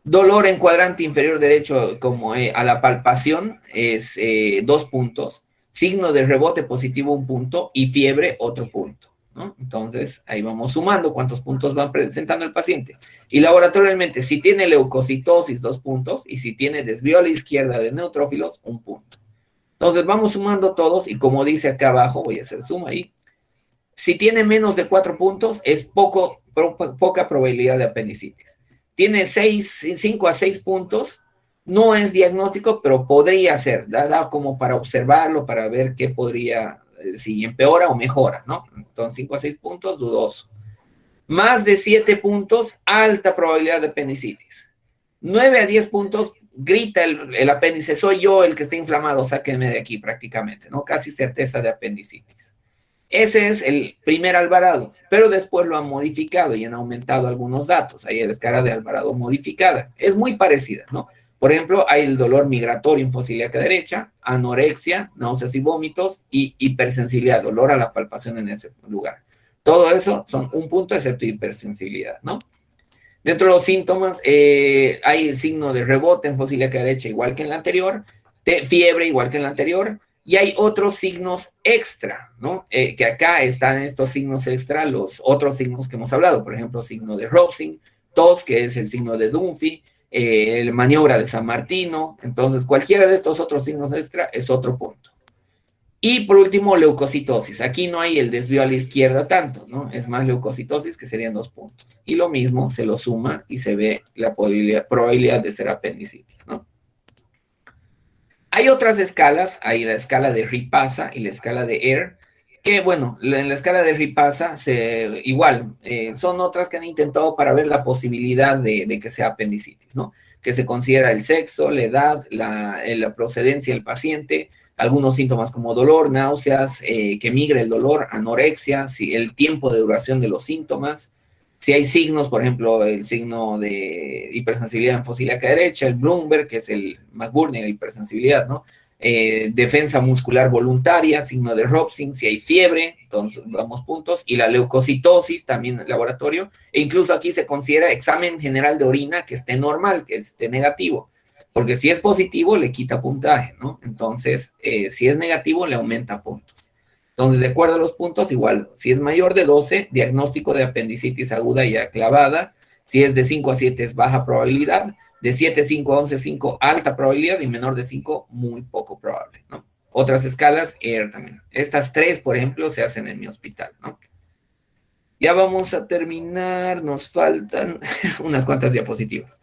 dolor en cuadrante inferior derecho como a la palpación es 2 puntos, signo de rebote positivo 1 punto y fiebre otro punto, ¿no? Entonces, ahí vamos sumando cuántos puntos va presentando el paciente. Y laboratorialmente, si tiene leucocitosis, 2 puntos, y si tiene desvío a la izquierda de neutrófilos, 1 punto. Entonces, vamos sumando todos, y como dice acá abajo, voy a hacer zoom ahí, si tiene menos de 4 puntos, es poca probabilidad de apendicitis. Tiene 5 a 6 puntos, no es diagnóstico, pero podría ser, da como para observarlo, para ver qué podría, si empeora o mejora, ¿no? Entonces, 5 a 6 puntos, dudoso. Más de 7 puntos, alta probabilidad de apendicitis. 9 a 10 puntos, grita el apéndice, soy yo el que está inflamado, sáquenme de aquí prácticamente, ¿no? Casi certeza de apendicitis. Ese es el primer Alvarado, pero después lo han modificado y han aumentado algunos datos. Ahí la escala de Alvarado modificada. Es muy parecida, ¿no? Por ejemplo, hay el dolor migratorio en fosa ilíaca derecha, anorexia, náuseas y vómitos y hipersensibilidad, dolor a la palpación en ese lugar. Todo eso son un punto excepto hipersensibilidad, ¿no? Dentro de los síntomas hay el signo de rebote en fosa ilíaca derecha igual que en la anterior, fiebre igual que en la anterior, y hay otros signos extra, ¿no? Que acá están estos signos extra, los otros signos que hemos hablado, por ejemplo, signo de Robson, tos, que es el signo de Dunphy, el maniobra de San Martino. Entonces, cualquiera de estos otros signos extra es otro punto. Y por último, leucocitosis. Aquí no hay el desvío a la izquierda tanto, ¿no? Es más leucocitosis, que serían 2 puntos. Y lo mismo se lo suma y se ve la probabilidad de ser apendicitis, ¿no? Hay otras escalas, hay la escala de Ripasa y la escala de Eyre, que bueno, en la escala de Ripasa igual, son otras que han intentado para ver la posibilidad de que sea apendicitis, ¿no? Que se considera el sexo, la edad, la procedencia del paciente, algunos síntomas como dolor, náuseas, que migre el dolor, anorexia, el tiempo de duración de los síntomas, si hay signos, por ejemplo, el signo de hipersensibilidad en fosa ilíaca derecha, el Bloomberg, que es el McBurney de hipersensibilidad, ¿no? Defensa muscular voluntaria, signo de Robson, si hay fiebre, entonces damos puntos, y la leucocitosis también en el laboratorio, e incluso aquí se considera examen general de orina que esté normal, que esté negativo, porque si es positivo le quita puntaje, ¿no? Entonces, si es negativo le aumenta puntos. Entonces, de acuerdo a los puntos, igual, si es mayor de 12, diagnóstico de apendicitis aguda y aclavada, si es de 5 a 7 es baja probabilidad, de 7, 5 a 11, 5 alta probabilidad y menor de 5 muy poco probable, ¿no? Otras escalas, Eyre también. Estas 3, por ejemplo, se hacen en mi hospital, ¿no? Ya vamos a terminar, nos faltan unas cuantas diapositivas.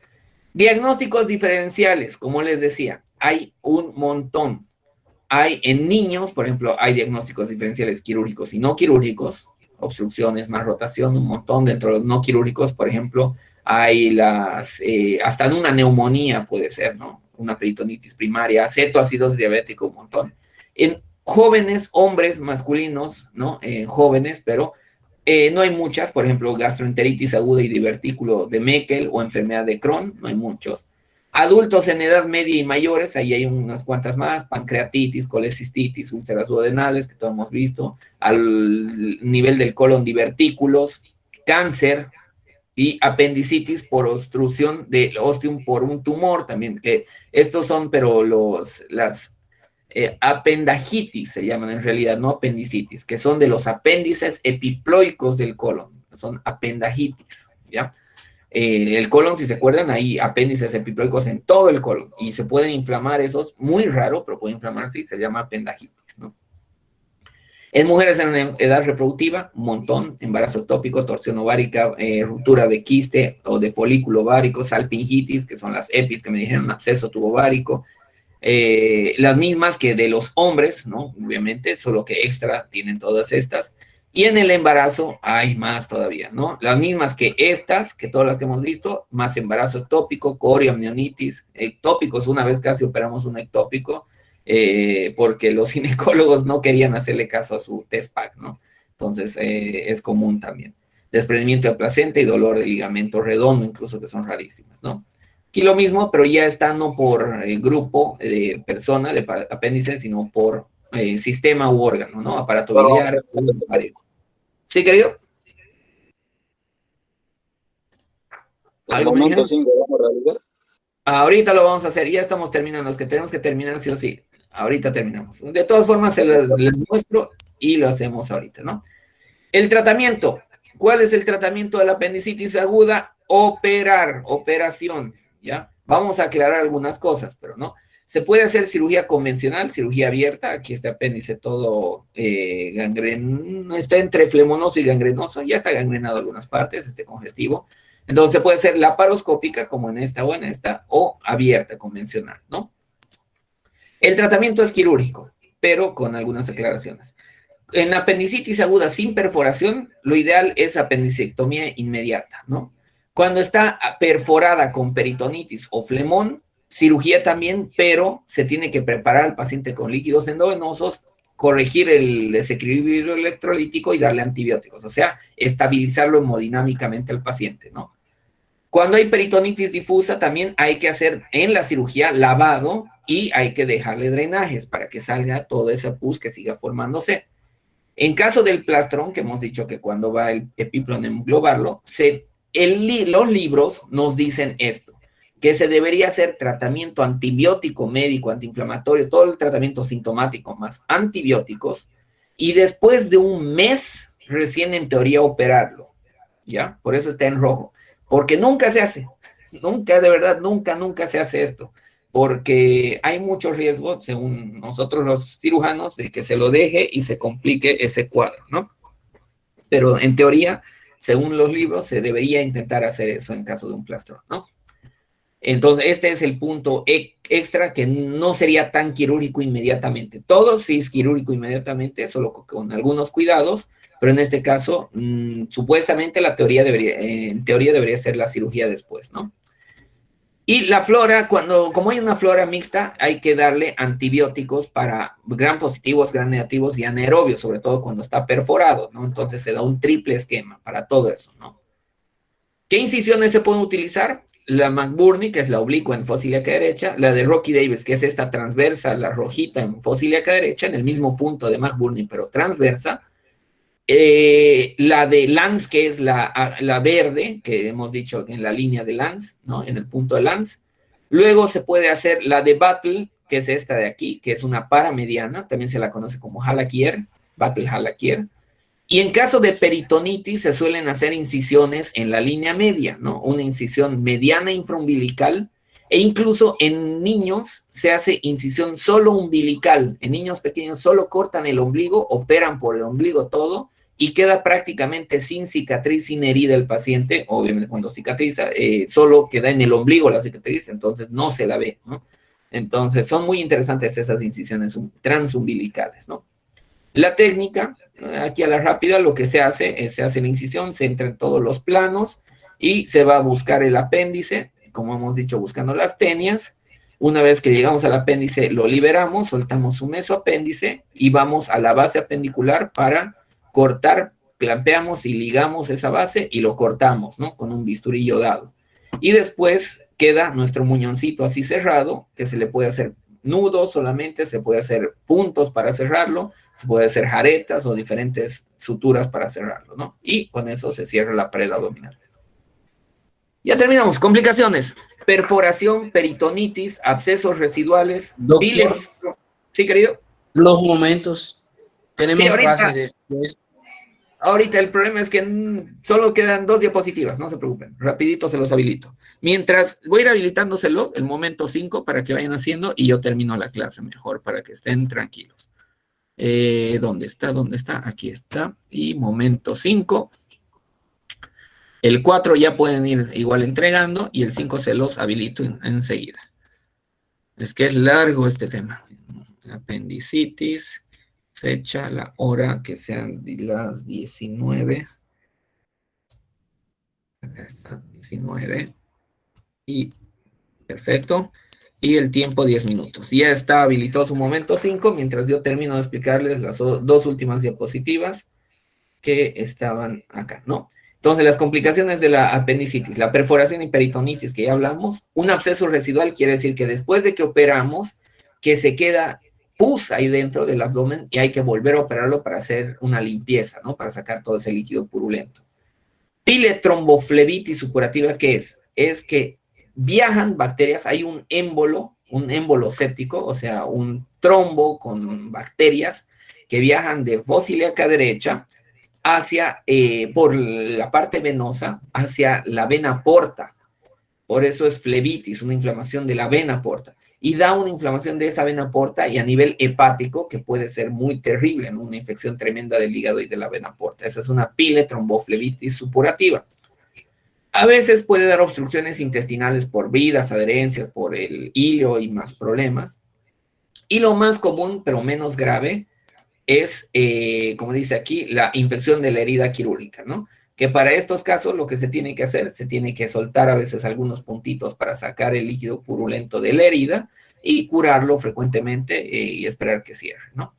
Diagnósticos diferenciales, como les decía, hay un montón. Hay en niños, por ejemplo, hay diagnósticos diferenciales quirúrgicos y no quirúrgicos, obstrucciones, más rotación, un montón. Dentro de los no quirúrgicos, por ejemplo, hay hasta en una neumonía puede ser, ¿no? Una peritonitis primaria, cetoacidosis diabética, un montón. En jóvenes, hombres masculinos, ¿no? Jóvenes, pero no hay muchas, por ejemplo, gastroenteritis aguda y divertículo de Meckel o enfermedad de Crohn, no hay muchos. Adultos en edad media y mayores, ahí hay unas cuantas más, pancreatitis, colecistitis, úlceras duodenales, que todos hemos visto, al nivel del colon divertículos, cáncer y apendicitis por obstrucción del ostium por un tumor también, que estos son, pero las apendagitis se llaman en realidad, no apendicitis, que son de los apéndices epiploicos del colon, son apendagitis, ¿ya? El colon, si se acuerdan, hay apéndices epiploicos en todo el colon y se pueden inflamar esos, muy raro, pero pueden inflamarse y se llama apendagitis, ¿no? En mujeres en edad reproductiva, un montón, embarazo ectópico, torsión ovárica, ruptura de quiste o de folículo ovárico, salpingitis, que son las EPIs que me dijeron, absceso tubovárico, las mismas que de los hombres, ¿no? Obviamente, solo que extra tienen todas estas. Y en el embarazo hay más todavía, ¿no? Las mismas que estas, que todas las que hemos visto, más embarazo ectópico, corioamnionitis, ectópicos, una vez casi operamos un ectópico, porque los ginecólogos no querían hacerle caso a su test pack, ¿no? Entonces, es común también. Desprendimiento de placenta y dolor de ligamento redondo, incluso, que son rarísimas, ¿no? Aquí lo mismo, pero ya está no por grupo de persona, de apéndice, sino por sistema u órgano, ¿no? Aparato biliar, ovario. ¿Sí, querido? Al momento 5 vamos a realizar. Ahorita lo vamos a hacer, ya estamos terminando, los que tenemos que terminar sí o sí. Ahorita terminamos. De todas formas, se les muestro y lo hacemos ahorita, ¿no? El tratamiento. ¿Cuál es el tratamiento de la apendicitis aguda? Operar, operación, ¿ya? Vamos a aclarar algunas cosas, pero no. Se puede hacer cirugía convencional, cirugía abierta. Aquí este apéndice todo está entre flemonoso y gangrenoso. Ya está gangrenado en algunas partes, congestivo. Entonces se puede hacer laparoscópica, como en esta o en esta, o abierta, convencional, ¿no? El tratamiento es quirúrgico, pero con algunas aclaraciones. En apendicitis aguda sin perforación, lo ideal es apendicectomía inmediata, ¿no? Cuando está perforada con peritonitis o flemón, cirugía también, pero se tiene que preparar al paciente con líquidos endovenosos, corregir el desequilibrio electrolítico y darle antibióticos, o sea, estabilizarlo hemodinámicamente al paciente, ¿no? Cuando hay peritonitis difusa, también hay que hacer en la cirugía lavado y hay que dejarle drenajes para que salga todo ese pus que siga formándose. En caso del plastrón, que hemos dicho que cuando va el epíplon englobarlo, los libros nos dicen esto, que se debería hacer tratamiento antibiótico médico, antiinflamatorio, todo el tratamiento sintomático más antibióticos, y después de un mes recién en teoría operarlo, ¿ya? Por eso está en rojo, porque nunca se hace, nunca, de verdad, nunca se hace esto, porque hay mucho riesgo, según nosotros los cirujanos, de que se lo deje y se complique ese cuadro, ¿no? Pero en teoría, según los libros, se debería intentar hacer eso en caso de un plastrón, ¿no? Entonces, este es el punto extra, que no sería tan quirúrgico inmediatamente. Todo sí es quirúrgico inmediatamente, solo con algunos cuidados, pero en este caso, supuestamente en teoría debería ser la cirugía después, ¿no? Y la flora, como hay una flora mixta, hay que darle antibióticos para gram positivos, gram negativos y anaerobios, sobre todo cuando está perforado, ¿no? Entonces se da un triple esquema para todo eso, ¿no? ¿Qué incisiones se pueden utilizar? La McBurney, que es la oblicua en fosa ilíaca derecha, la de Rocky Davis, que es esta transversa, la rojita en fosa ilíaca derecha, en el mismo punto de McBurney, pero transversa. La de Lanz, que es la verde, que hemos dicho en la línea de Lanz, ¿no? En el punto de Lanz. Luego se puede hacer la de Battle, que es esta de aquí, que es una paramediana, también se la conoce como Halakier, Battle Halakier. Y en caso de peritonitis se suelen hacer incisiones en la línea media, ¿no? Una incisión mediana infraumbilical, e incluso en niños se hace incisión solo umbilical. En niños pequeños solo cortan el ombligo, operan por el ombligo todo, y queda prácticamente sin cicatriz, sin herida el paciente. Obviamente cuando cicatriza, solo queda en el ombligo la cicatriz, entonces no se la ve, ¿no? Entonces son muy interesantes esas incisiones transumbilicales, ¿no? La técnica, aquí a la rápida, lo que se hace es, se hace la incisión, se entra en todos los planos y se va a buscar el apéndice, como hemos dicho, buscando las tenias. Una vez que llegamos al apéndice, lo liberamos, soltamos su mesoapéndice y vamos a la base apendicular para cortar, clampeamos y ligamos esa base y lo cortamos, ¿no? Con un bisturí yodado. Y después queda nuestro muñoncito así cerrado, que se le puede hacer nudos solamente, se puede hacer puntos para cerrarlo, se puede hacer jaretas o diferentes suturas para cerrarlo, ¿no? Y con eso se cierra la pared abdominal. Ya terminamos. Complicaciones: perforación, peritonitis, abscesos residuales, ¿Sí, querido? Los momentos. Tenemos Sí, clases después. Ahorita el problema es que solo quedan 2 diapositivas, no se preocupen, rapidito se los habilito. Mientras voy a ir habilitándoselo, el momento 5, para que vayan haciendo, y yo termino la clase mejor, para que estén tranquilos. ¿Dónde está? ¿Dónde está? Aquí está. Y momento 5. El 4 ya pueden ir igual entregando, y el 5 se los habilito enseguida. Es que es largo este tema. Apendicitis, fecha, la hora, que sean las 19. Acá está, 19. Y perfecto. Y el tiempo 10 minutos. Ya está habilitado su momento 5, mientras yo termino de explicarles las 2 últimas diapositivas que estaban acá, ¿no? Entonces, las complicaciones de la apendicitis, la perforación y peritonitis que ya hablamos. Un absceso residual quiere decir que después de que operamos, que se queda pus ahí dentro del abdomen y hay que volver a operarlo para hacer una limpieza, ¿no? Para sacar todo ese líquido purulento. Piletromboflebitis supurativa, ¿qué es? Es que viajan bacterias, hay un émbolo séptico, o sea, un trombo con bacterias que viajan de fosa ilíaca derecha hacia, por la parte venosa, hacia la vena porta. Por eso es flebitis, una inflamación de la vena porta. Y da una inflamación de esa vena porta y a nivel hepático, que puede ser muy terrible, ¿no? Una infección tremenda del hígado y de la vena porta. Esa es una piletromboflebitis supurativa. A veces puede dar obstrucciones intestinales por vidas, adherencias, por el hilo y más problemas. Y lo más común, pero menos grave, es, como dice aquí, la infección de la herida quirúrgica, ¿no? que para estos casos lo que se tiene que hacer, se tiene que soltar a veces algunos puntitos para sacar el líquido purulento de la herida y curarlo frecuentemente y esperar que cierre, ¿no?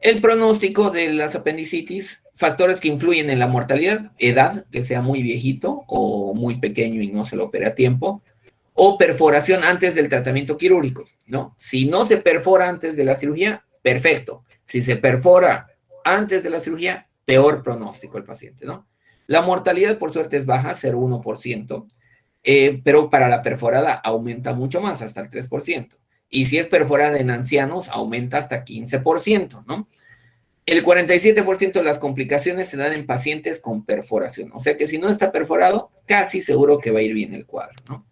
El pronóstico de las apendicitis, factores que influyen en la mortalidad, edad, que sea muy viejito o muy pequeño y no se lo opera a tiempo, o perforación antes del tratamiento quirúrgico, ¿no? Si no se perfora antes de la cirugía, perfecto. Si se perfora antes de la cirugía, peor pronóstico el paciente, ¿no? La mortalidad, por suerte, es baja, 0,1%, pero para la perforada aumenta mucho más, hasta el 3%. Y si es perforada en ancianos, aumenta hasta 15%, ¿no? El 47% de las complicaciones se dan en pacientes con perforación. O sea que si no está perforado, casi seguro que va a ir bien el cuadro, ¿no?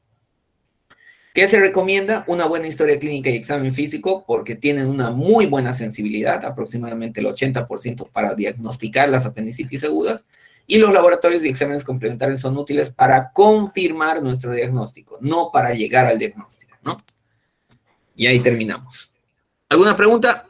¿Qué se recomienda? Una buena historia clínica y examen físico porque tienen una muy buena sensibilidad, aproximadamente el 80% para diagnosticar las apendicitis agudas, y los laboratorios y exámenes complementarios son útiles para confirmar nuestro diagnóstico, no para llegar al diagnóstico, ¿no? Y ahí terminamos. ¿Alguna pregunta?